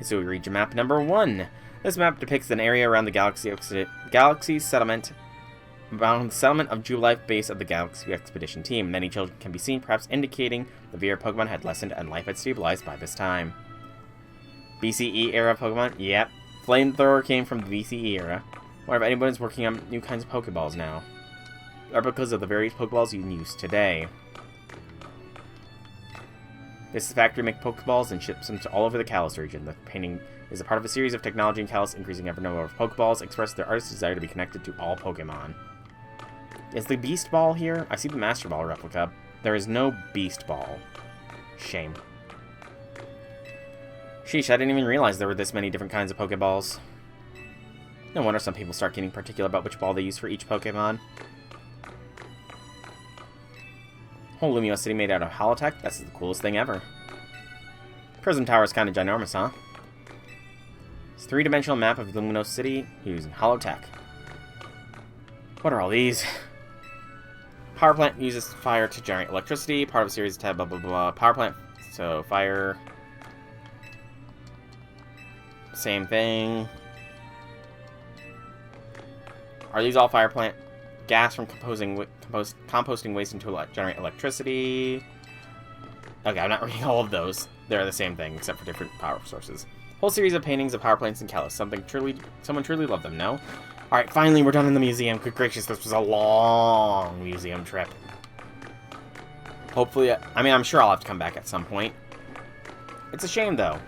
Hisui region map number 1. This map depicts an area around the Galaxy settlement, around the settlement of Jubilife base of the Galaxy Expedition team. Many children can be seen, perhaps indicating the VR Pokemon had lessened and life had stabilized by this time. BCE era Pokemon? Yep. Flamethrower came from the BCE era. Wonder if anyone's working on new kinds of Pokeballs now. Replicas of the various Pokeballs you can use today. This factory makes Pokeballs and ships them to all over the Kalos region. The painting is a part of a series of technology in Kalos increasing ever number of Pokeballs, express their artist's desire to be connected to all Pokemon. Is the Beast Ball here? I see the Master Ball replica. There is no Beast Ball. Shame. Sheesh, I didn't even realize there were this many different kinds of Pokeballs. No wonder some people start getting particular about which ball they use for each Pokemon. Whole Lumiose City made out of holotech? That's the coolest thing ever. Prism Tower is kind of ginormous, huh? It's a 3-dimensional map of Lumiose City using holotech. What are all these? Power plant uses fire to generate electricity. Part of a series of blah blah blah. Power plant, so fire. Same thing. Are these all fire plant? Gas from composting waste into generate electricity. Okay, I'm not reading all of those. They're the same thing, except for different power sources. Whole series of paintings of power plants in Kalos. Someone truly loved them, no? Alright, finally we're done in the museum. Good gracious, this was a long museum trip. Hopefully, I mean, I'm sure I'll have to come back at some point. It's a shame, though.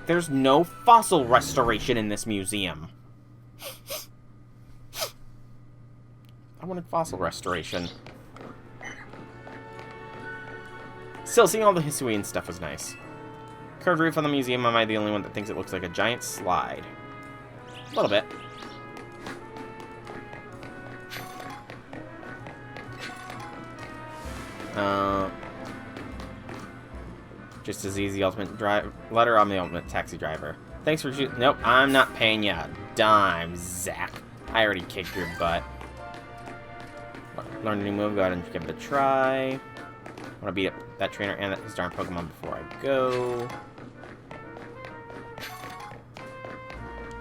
There's no fossil restoration in this museum. I wanted fossil restoration. Still, seeing all the Hisui and stuff was nice. Curved roof on the museum, am I the only one that thinks it looks like a giant slide? A little bit. Just as easy, ultimate letter, I'm the ultimate taxi driver. Thanks for nope, I'm not paying you a dime, Zach. I already kicked your butt. Learn a new move, go ahead and give it a try. I want to beat up that trainer and his darn Pokemon before I go.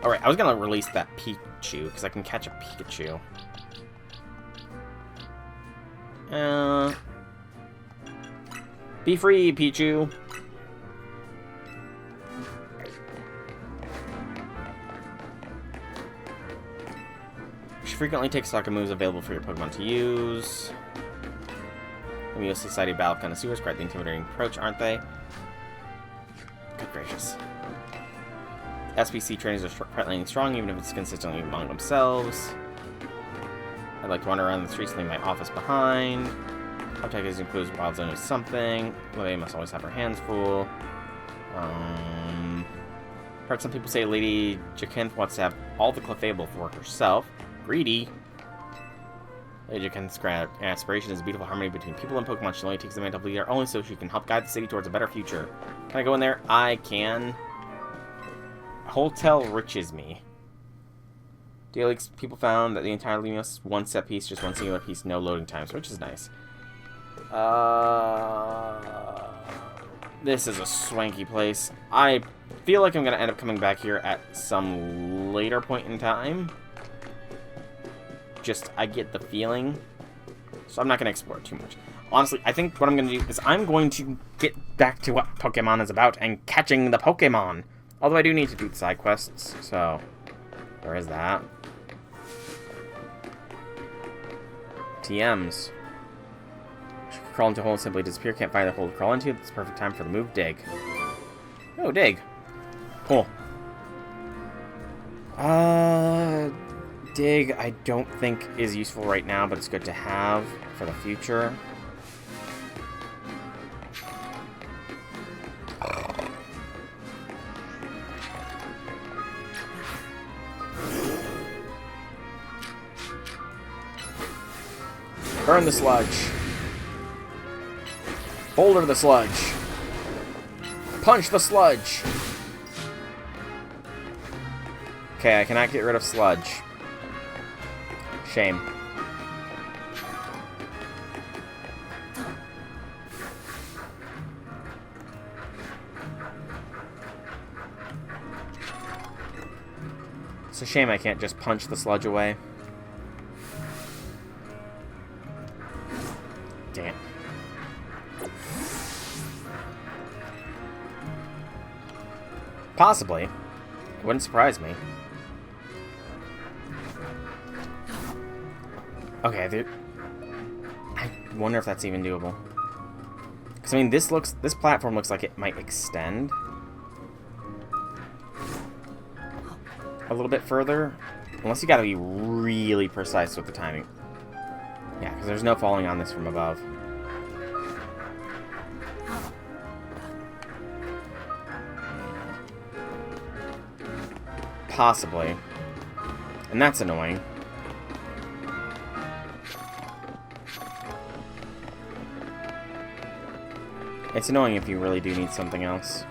Alright, I was going to release that Pikachu, because I can catch a Pikachu. Be free, Pichu! Which frequently takes stock of moves available for your Pokemon to use. The US Society of Battle Connoisseurs, quite the intimidating approach, aren't they? Good gracious. SPC trainers are frightening strong, even if it's consistently among themselves. I'd like to wander around the streets and leave my office behind. Objectives includes Wild Zone or something. Lily must always have her hands full. Heard some people say Lady Jacinth wants to have all the Clefable for herself. Greedy. Lady Jacinth's grand aspiration is a beautiful harmony between people and Pokemon. She only takes the mantle of leader only so she can help guide the city towards a better future. Can I go in there? I can. Hotel riches me. Daily people found that the entire Lumiose one set piece, just one singular piece, no loading times, which is nice. This is a swanky place. I feel like I'm going to end up coming back here at some later point in time. Just, I get the feeling. So I'm not going to explore too much. Honestly, I think what I'm going to do is I'm going to get back to what Pokemon is about and catching the Pokemon. Although I do need to do the side quests, so there is that. TMs. Crawl into a hole and simply disappear. Can't find the hole to crawl into. It's the perfect time for the move Dig. Oh, Dig. Cool. Dig I don't think is useful right now, but it's good to have for the future. Burn the sludge. Boulder the sludge. Punch the sludge. Okay, I cannot get rid of sludge. Shame. It's a shame I can't just punch the sludge away. Damn. Possibly. Wouldn't surprise me. Okay, I wonder if that's even doable. Because, I mean, this platform looks like it might extend a little bit further. Unless you gotta be really precise with the timing. Yeah, because there's no falling on this from above. Possibly. And that's annoying. It's annoying if you really do need something else.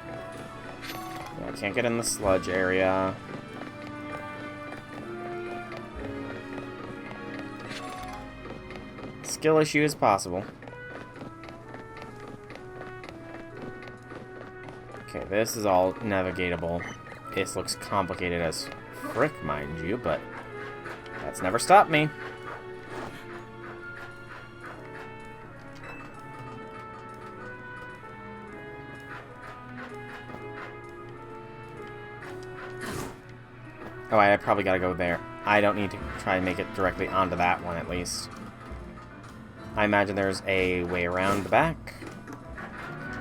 Yeah, I can't get in the sludge area. Skill issue is possible. Okay, this is all navigatable. This looks complicated as frick, mind you, but that's never stopped me. Oh, I probably gotta go there. I don't need to try and make it directly onto that one, at least. I imagine there's a way around the back.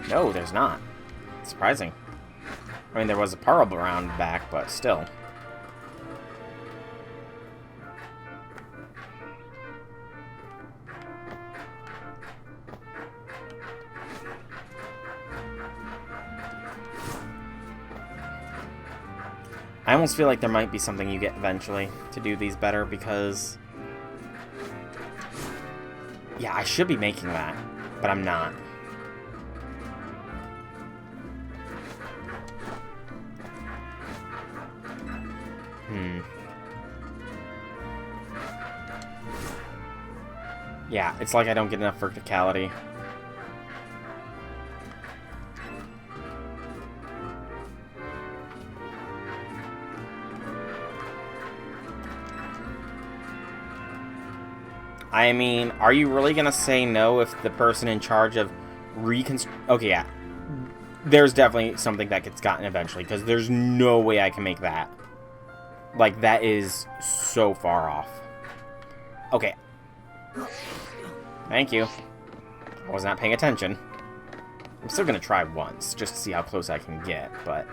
No, there's not. Surprising. I mean, there was a parable around the back, but still. I almost feel like there might be something you get eventually to do these better, because... yeah, I should be making that, but I'm not. Yeah, it's like I don't get enough verticality. I mean, are you really gonna say no if the person in charge of okay, yeah. There's definitely something that gets gotten eventually, because there's no way I can make that. Like, that is so far off. Okay. Thank you. I was not paying attention. I'm still gonna try once, just to see how close I can get, but...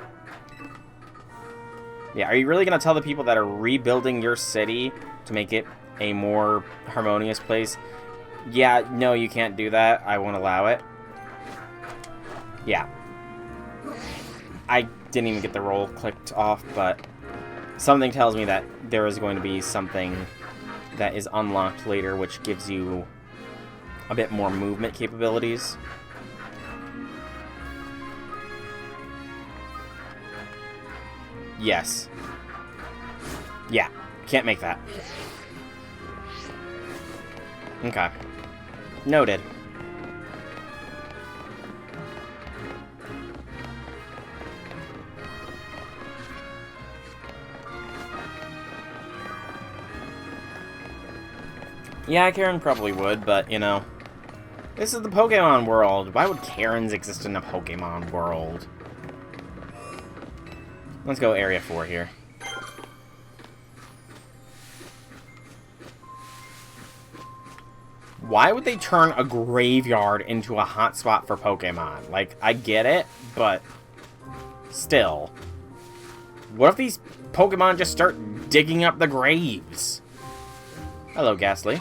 yeah, are you really gonna tell the people that are rebuilding your city to make it a more harmonious place? Yeah, no, you can't do that. I won't allow it. Yeah. I didn't even get the roll clicked off, but something tells me that there is going to be something that is unlocked later, which gives you a bit more movement capabilities. Yes. Yeah, can't make that. Okay. Noted. Yeah, Karen probably would, but, you know, this is the Pokemon world. Why would Karens exist in a Pokemon world? Let's go Area 4 here. Why would they turn a graveyard into a hotspot for Pokemon? Like, I get it, but still. What if these Pokemon just start digging up the graves? Hello, Ghastly.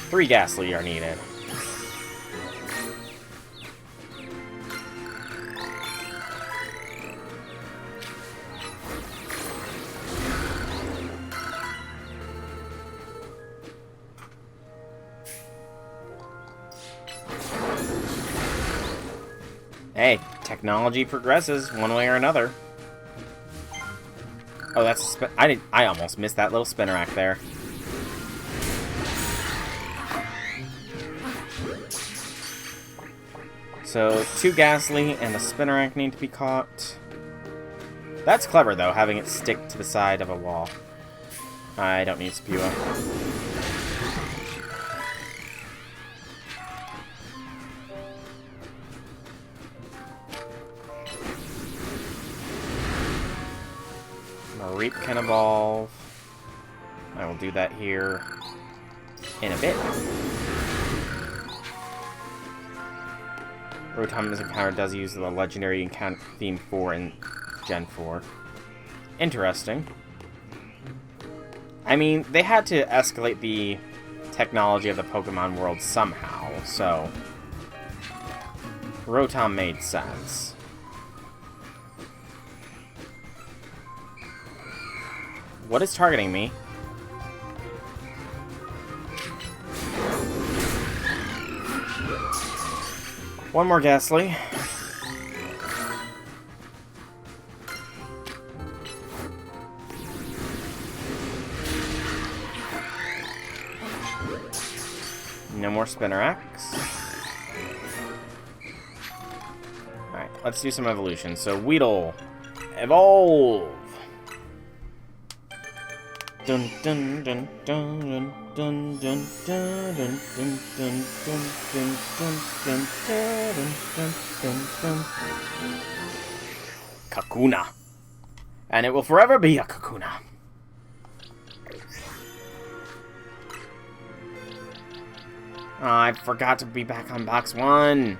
Three Ghastly are needed. Hey, technology progresses one way or another. Oh, that's I almost missed that little spinnerack there. So, 2 Ghastly and a spinnerack need to be caught. That's clever, though, having it stick to the side of a wall. I don't need Spua. Reap can evolve. I will do that here in a bit. Rotom's encounter does use the legendary encounter theme 4 in Gen 4. Interesting. I mean, they had to escalate the technology of the Pokemon world somehow, so Rotom made sense. What is targeting me? One more Ghastly. No more Spinneracks. Alright, let's do some evolution. So, Weedle, evolve! Dun dun dun dun dun dun dun dun dun dun dun dun dun dun dun dun. Kakuna. And it will forever be a Kakuna. Oh, I forgot to be back on box 1.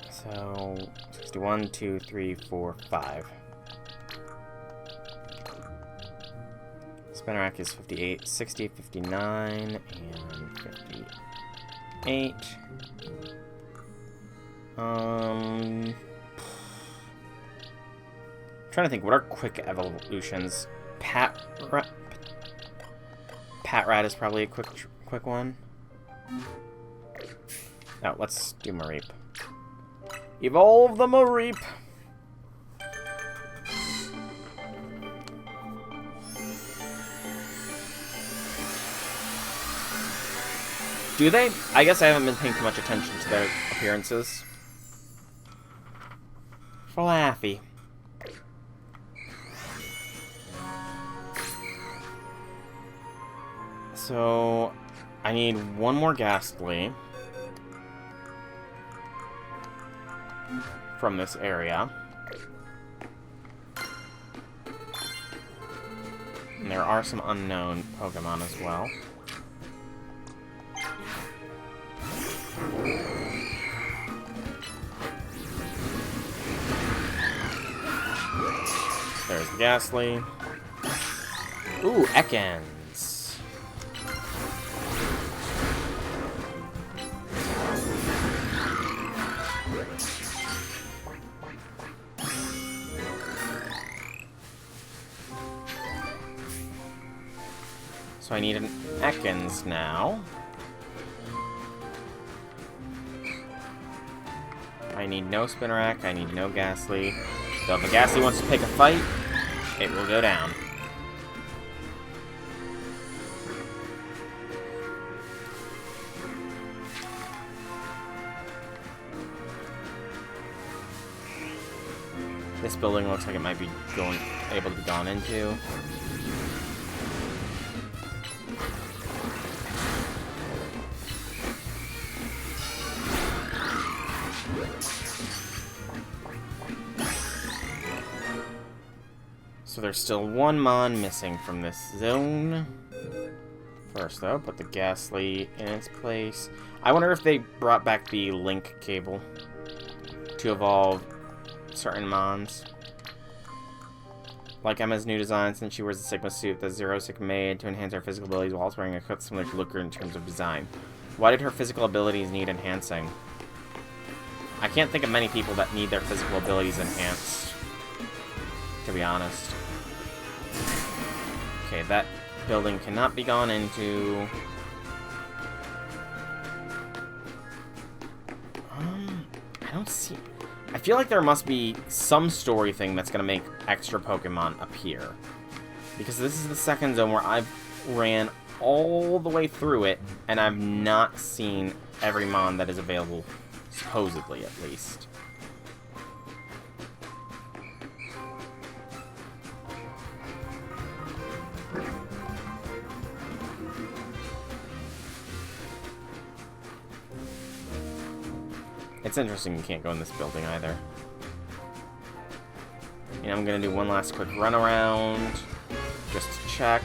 So, 61, 2, 3, 4, 5. Spinnerack is 58, 60, 59, and 58. Trying to think, what are quick evolutions? Patrat is probably a quick one. No, let's do Mareep. Evolve the Mareep! Do they? I guess I haven't been paying too much attention to their appearances. Flaffy. So, I need one more Ghastly from this area. And there are some unknown Pokemon as well. There's the Ghastly. Ooh, Ekans. So I need an Ekans now. I need no Spinnerack, I need no Ghastly. So if the Ghastly wants to pick a fight, it will go down. This building looks like it might be able to be gone into. So there's still one Mon missing from this zone. First, though, put the Ghastly in its place. I wonder if they brought back the link cable to evolve certain Mons. Like Emma's new design, since she wears the Sigma suit that Zero Sick made to enhance her physical abilities while also wearing a cut similar to Looker in terms of design. Why did her physical abilities need enhancing? I can't think of many people that need their physical abilities enhanced, to be honest. Okay, that building cannot be gone into. I don't see. I feel like there must be some story thing that's gonna make extra Pokemon appear. Because this is the second zone where I've ran all the way through it, and I've not seen every mon that is available, supposedly at least. It's interesting you can't go in this building either. And I'm gonna do one last quick run around, just to check.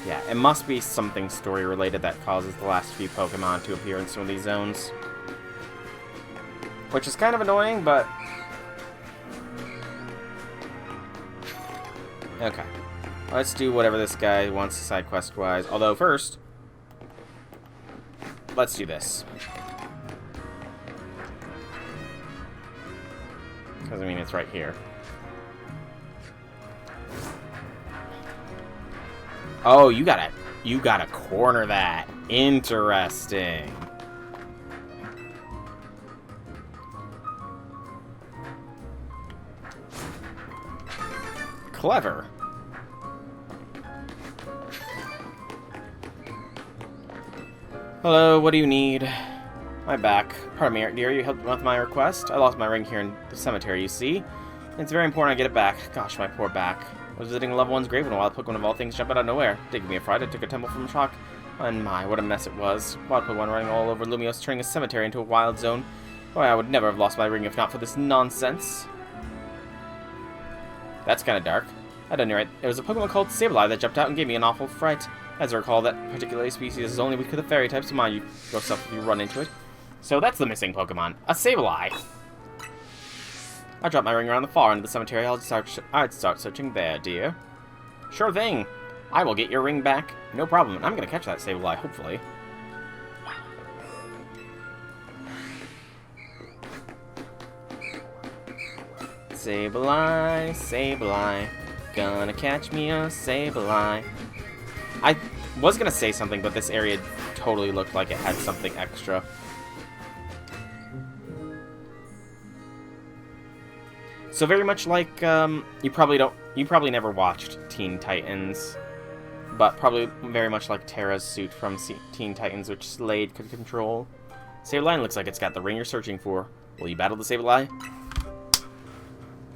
Yeah, it must be something story related that causes the last few Pokemon to appear in some of these zones. Which is kind of annoying, but... okay. Let's do whatever this guy wants side quest-wise. Although, first... let's do this. Because, I mean, it's right here. Oh, you gotta corner that. Interesting. Clever. Hello, what do you need? I'm back. Pardon me, dear, you helped with my request? I lost my ring here in the cemetery, you see? It's very important I get it back. Gosh, my poor back. I was visiting a loved one's grave when a wild Pokemon of all things jumped out of nowhere. Did give me a fright. I took a tumble from shock. And my, what a mess it was. Wild Pokemon running all over Lumiose, turning a cemetery into a wild zone. Boy, I would never have lost my ring if not for this nonsense. That's kind of dark. At any rate, there was a Pokemon called Sableye that jumped out and gave me an awful fright. As I recall, that particular species is only weak to the fairy types, so mind you yourself if you run into it. So that's the missing Pokemon, a Sableye. I dropped my ring around the far end of the cemetery. I'd start searching there, dear. Sure thing. I will get your ring back. No problem. I'm going to catch that Sableye, hopefully. Sableye, Sableye. Gonna catch me a Sableye. I was going to say something, but this area totally looked like it had something extra. So very much like, you probably never watched Teen Titans, but probably very much like Terra's suit from Teen Titans, which Slade could control. Sableye looks like it's got the ring you're searching for. Will you battle the Sableye?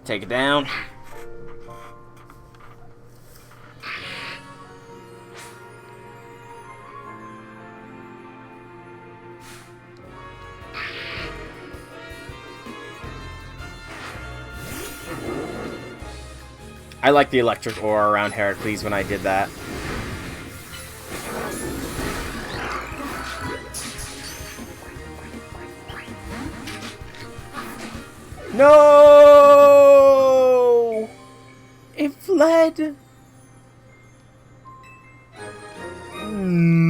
Take it down. I like the electric aura around Heracles when I did that. No! It fled! No!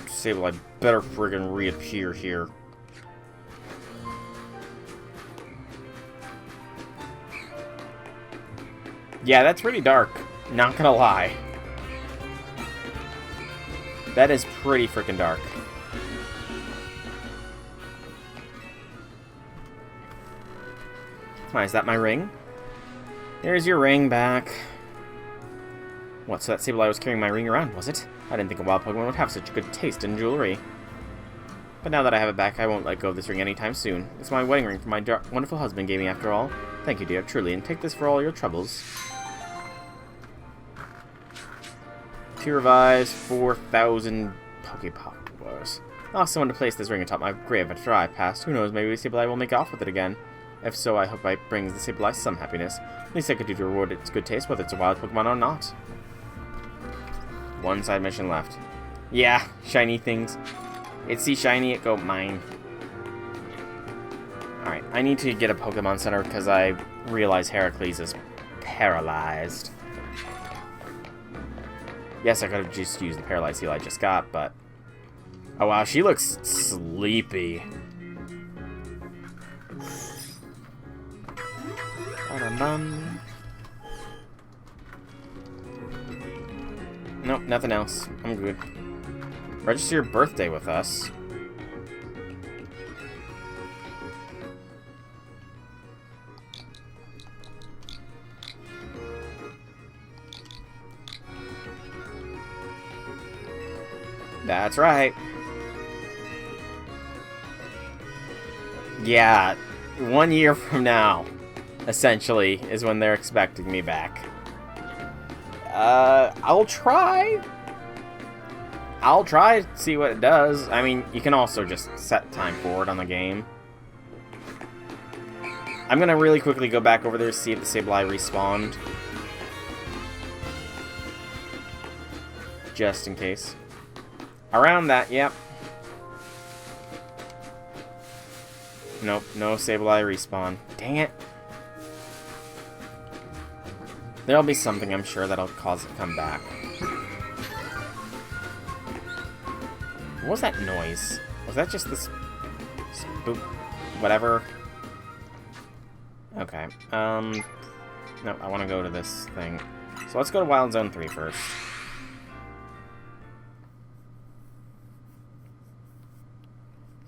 Sableye better friggin' reappear here. Yeah, that's pretty dark. Not gonna lie. That is pretty freaking dark. Come on, is that my ring? There's your ring back. What, so that Sableye was carrying my ring around, was it? I didn't think a wild Pokemon would have such good taste in jewelry. But now that I have it back, I won't let go of this ring anytime soon. It's my wedding ring from my wonderful husband gave me after all. Thank you, dear, truly, and take this for all your troubles. To revise 4,000 Pokeballs. I'll ask someone to place this ring atop my grave after I pass. Who knows, maybe Sableye will make off with it again. If so, I hope it brings the Sableye some happiness. At least I could do to reward its good taste, whether it's a wild Pokemon or not. One side mission left. Yeah, shiny things. It see shiny, it go mine. Alright, I need to get a Pokemon Center because I realize Heracles is paralyzed. Yes, I could have just used the Paralyzed Heal I just got, but... Oh, wow, she looks sleepy. Nope, nothing else. I'm good. Register your birthday with us. That's right. Yeah, 1 year from now, essentially, is when they're expecting me back. I'll try. I'll try to see what it does. I mean, you can also just set time forward on the game. I'm gonna really quickly go back over there to see if the Sableye respawned. Just in case. Around that, yep. Nope, no Sableye respawn. Dang it. There'll be something, I'm sure, that'll cause it to come back. What was that noise? Was that just this spook? Whatever. Okay. No, I want to go to this thing. So let's go to Wild Zone 3 first.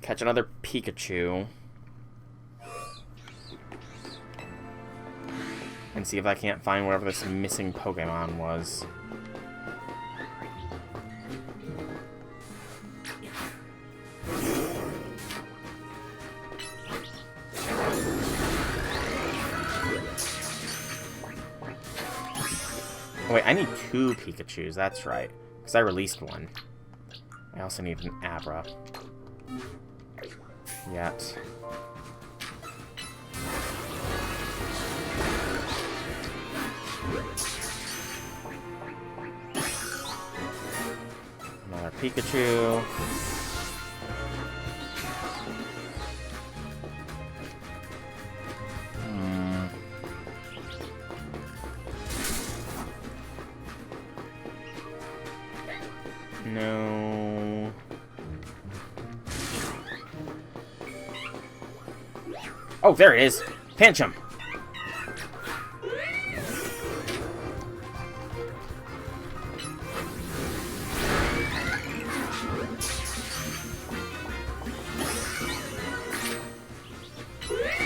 Catch another Pikachu. And see if I can't find whatever this missing Pokemon was. Oh wait, I need 2 Pikachus, that's right. Because I released one. I also need an Abra. Yet. Another Pikachu. No. Oh, there it is. Pinch him.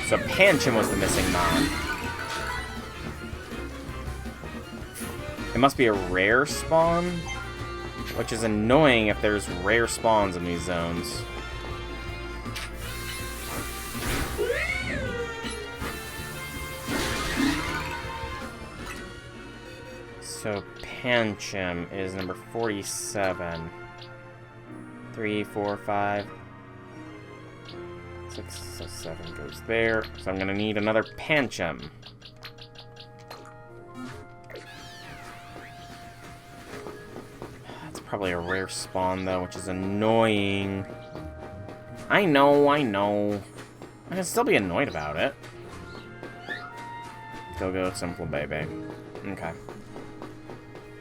So Pancham was the missing mon. It must be a rare spawn, which is annoying if there's rare spawns in these zones. So Pancham is number 47. 3, 4, 5, 6, so 7 goes there. So I'm gonna need another Pancham. It's probably a rare spawn though, which is annoying. I know. I can still be annoyed about it. Go, simple baby. Okay.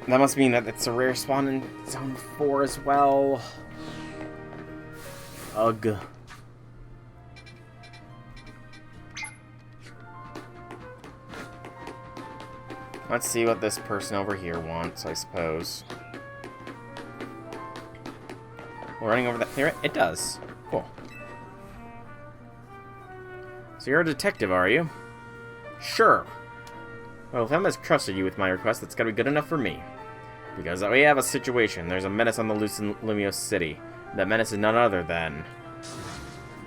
That must mean that it's a rare spawn in Zone 4 as well. Ugh. Let's see what this person over here wants, I suppose. We're running over that here. It does. Cool. So you're a detective, are you? Sure. Well, if Emma has trusted you with my request, that's gotta be good enough for me. Because we have a situation. There's a menace on the loose in Lumiose City. That menace is none other than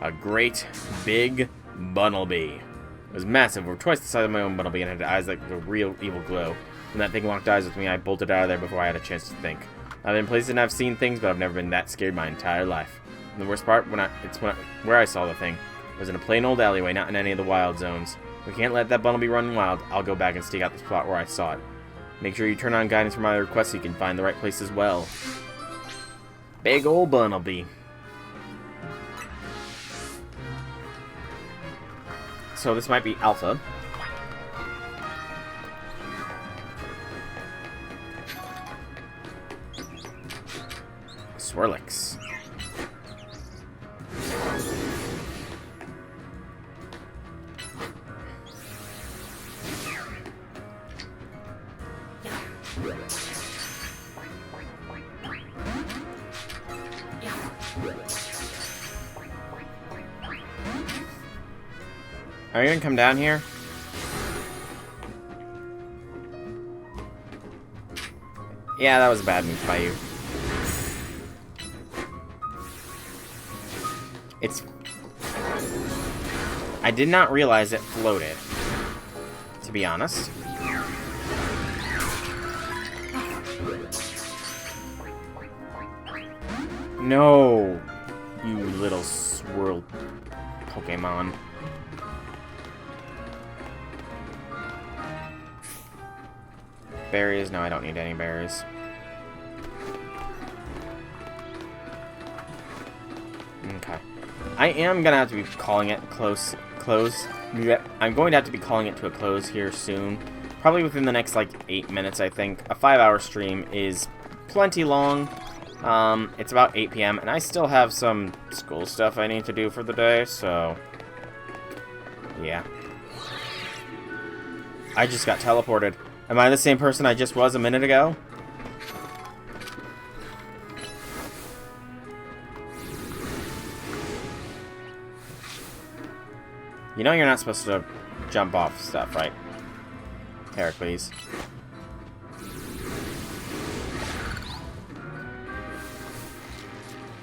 a great, big Bunnelby. It was massive, over twice the size of my own Bunnelby, and had eyes like a real evil glow. When that thing locked eyes with me, I bolted out of there before I had a chance to think. I've been places and I've seen things, but I've never been that scared my entire life. And the worst part, where I saw the thing, was in a plain old alleyway, not in any of the wild zones. We can't let that Bunnelby run wild. I'll go back and stake out the spot where I saw it. Make sure you turn on guidance for my request so you can find the right place as well. Big ol' Bunnelby. so this might be Alpha. Swirlix. Are you gonna come down here? Yeah, that was a bad move by you. I did not realize it floated, to be honest. No, you little swirl Pokemon. Berries? No, I don't need any berries. Okay. I am gonna have to be calling it close. I'm going to have to be calling it to a close here soon. Probably within the next, like, 8 minutes, I think. A 5-hour stream is plenty long. It's about 8 p.m., and I still have some school stuff I need to do for the day, so... yeah. I just got teleported. Am I the same person I just was a minute ago? You know you're not supposed to jump off stuff, right? Heracles.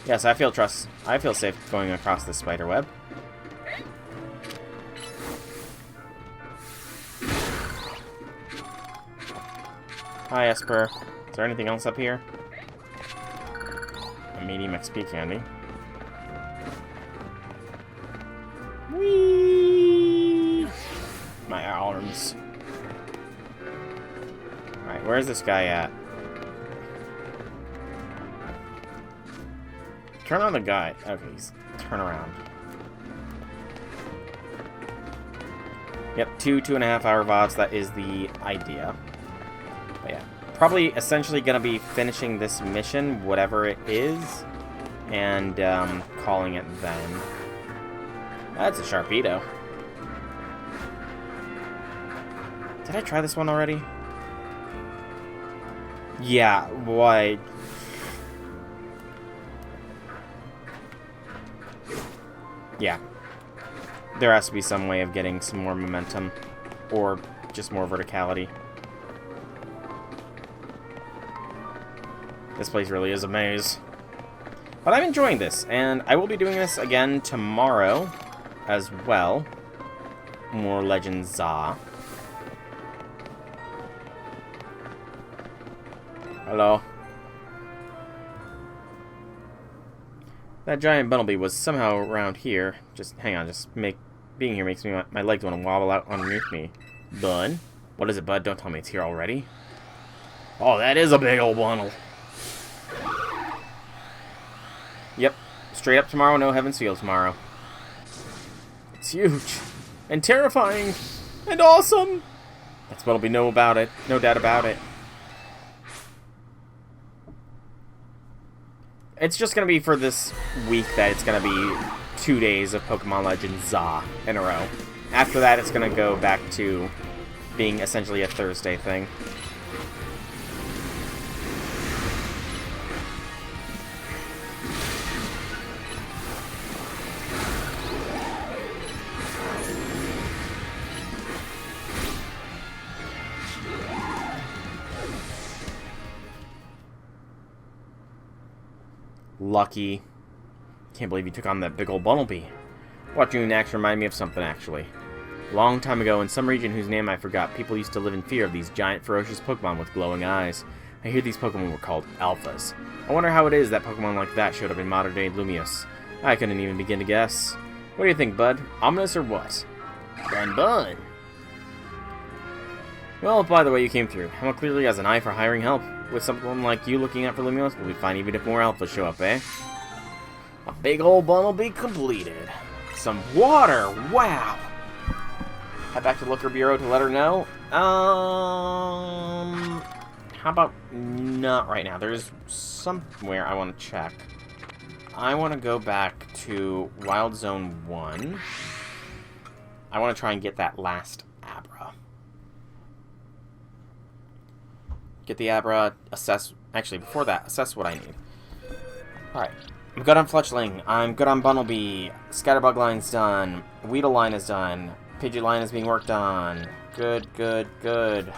Yes, I feel safe going across this spider web. Hi, Esper. Is there anything else up here? A medium XP candy. Whee! My arms. Alright, where's this guy at? Turn on the guy. Okay, turn around. Yep, 2.5 hour VODs. That is the idea. But yeah, probably essentially gonna be finishing this mission, whatever it is, and calling it then. That's a Sharpedo. Did I try this one already? Yeah, why? Yeah. There has to be some way of getting some more momentum, or just more verticality. This place really is a maze. But I'm enjoying this, and I will be doing this again tomorrow as well. More Legend Za. Hello. That giant Bunnelby was somehow around here. Just hang on, being here makes me my legs want to wobble out underneath me. Bud? What is it, Bud? Don't tell me it's here already. Oh, that is a big old bundle. Yep. Straight up tomorrow, no Heaven's Feel tomorrow. It's huge. And terrifying. And awesome. That's what'll be no doubt about it. It's just going to be for this week that it's going to be 2 days of Pokemon Legend Za in a row. After that, it's going to go back to being essentially a Thursday thing. Lucky. Can't believe you took on that big old Bunnelby. Watching you in action reminded me of something, actually. A long time ago, in some region whose name I forgot, people used to live in fear of these giant, ferocious Pokemon with glowing eyes. I hear these Pokemon were called Alphas. I wonder how it is that Pokemon like that showed up in modern-day Lumiose. I couldn't even begin to guess. What do you think, Bud? Ominous or what? Bun. Well, by the way, you came through. Emma clearly has an eye for hiring help. With someone like you looking out for Lumiose, we'll be fine even if more Alphas show up, eh? A big old Bunnelby completed. Some water! Wow! Head back to Looker Bureau to let her know. How about not right now? There's somewhere I want to check. I want to go back to Wild Zone 1. I want to try and get that last Abra. Get the Abra, assess... Actually, before that, assess what I need. Alright. I'm good on Fletchling. I'm good on Bunnelby. Scatterbug line's done. Weedle line is done. Pidgey line is being worked on. Good, good, good.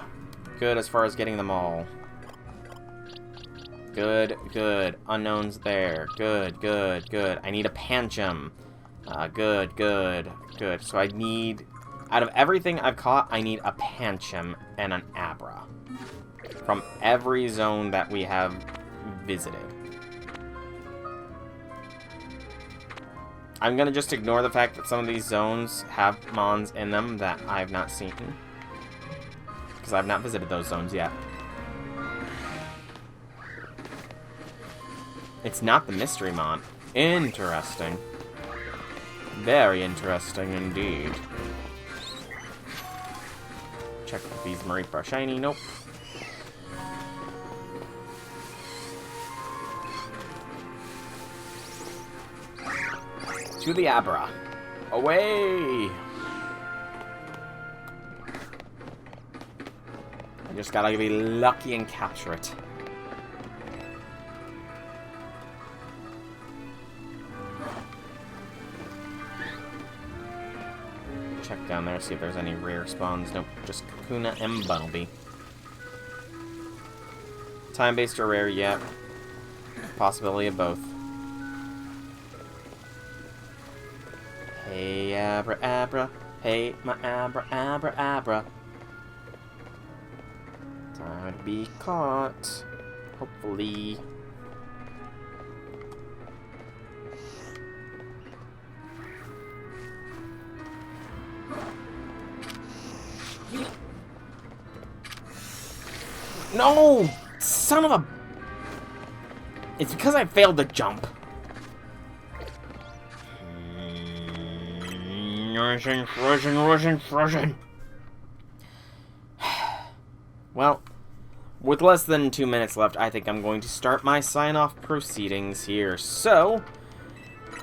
Good as far as getting them all. Good, good. Unknowns there. Good, good, good. I need a Pancham. Good, good, good. So I need... Out of everything I've caught, I need a Pancham and an Abra. From every zone that we have visited. I'm gonna just ignore the fact that some of these zones have mons in them that I've not seen. Because I've not visited those zones yet. It's not the mystery mon. Interesting. Very interesting indeed. Check if these Mareep are shiny. Nope. To the Abra. Away! I just gotta be lucky and capture it. Check down there, see if there's any rare spawns. Nope, just Kakuna and Bunnelby. Time-based or rare, yeah. Possibility of both. Hey, Abra, Abra. Hey, my Abra, Abra, Abra. Time to be caught. Hopefully. No! Son of a... It's because I failed to jump. Rushing. Well, with less than 2 minutes left, I think I'm going to start my sign-off proceedings here. So,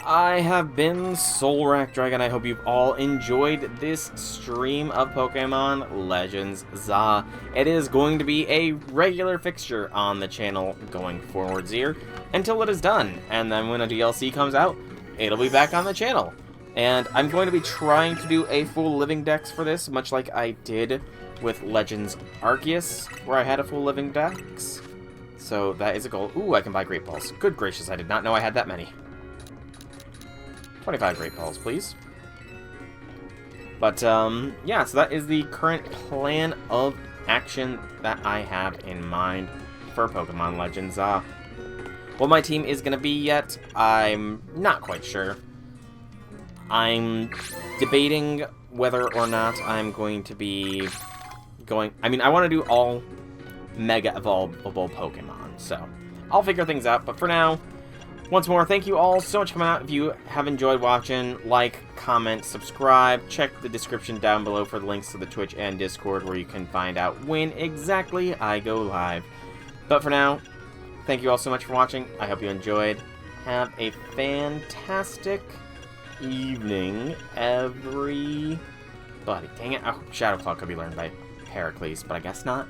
I have been Soulrack Dragon. I hope you've all enjoyed this stream of Pokemon Legends ZA. It is going to be a regular fixture on the channel going forwards here until it is done. And then when a DLC comes out, it'll be back on the channel. And I'm going to be trying to do a full living dex for this, much like I did with Legends Arceus, where I had a full living dex. So that is a goal. Ooh, I can buy Great Balls. Good gracious, I did not know I had that many. 25 Great Balls, please. But, yeah, so that is the current plan of action that I have in mind for Pokemon Legends. What my team is going to be yet, I'm not quite sure. I'm debating whether or not I'm going to be going... I mean, I want to do all Mega Evolvable Pokemon, so I'll figure things out. But for now, once more, thank you all so much for coming out. If you have enjoyed watching, like, comment, subscribe. Check the description down below for the links to the Twitch and Discord where you can find out when exactly I go live. But for now, thank you all so much for watching. I hope you enjoyed. Have a fantastic evening, everybody. Dang it. Oh, Shadow Claw could be learned by Heracles, but I guess not.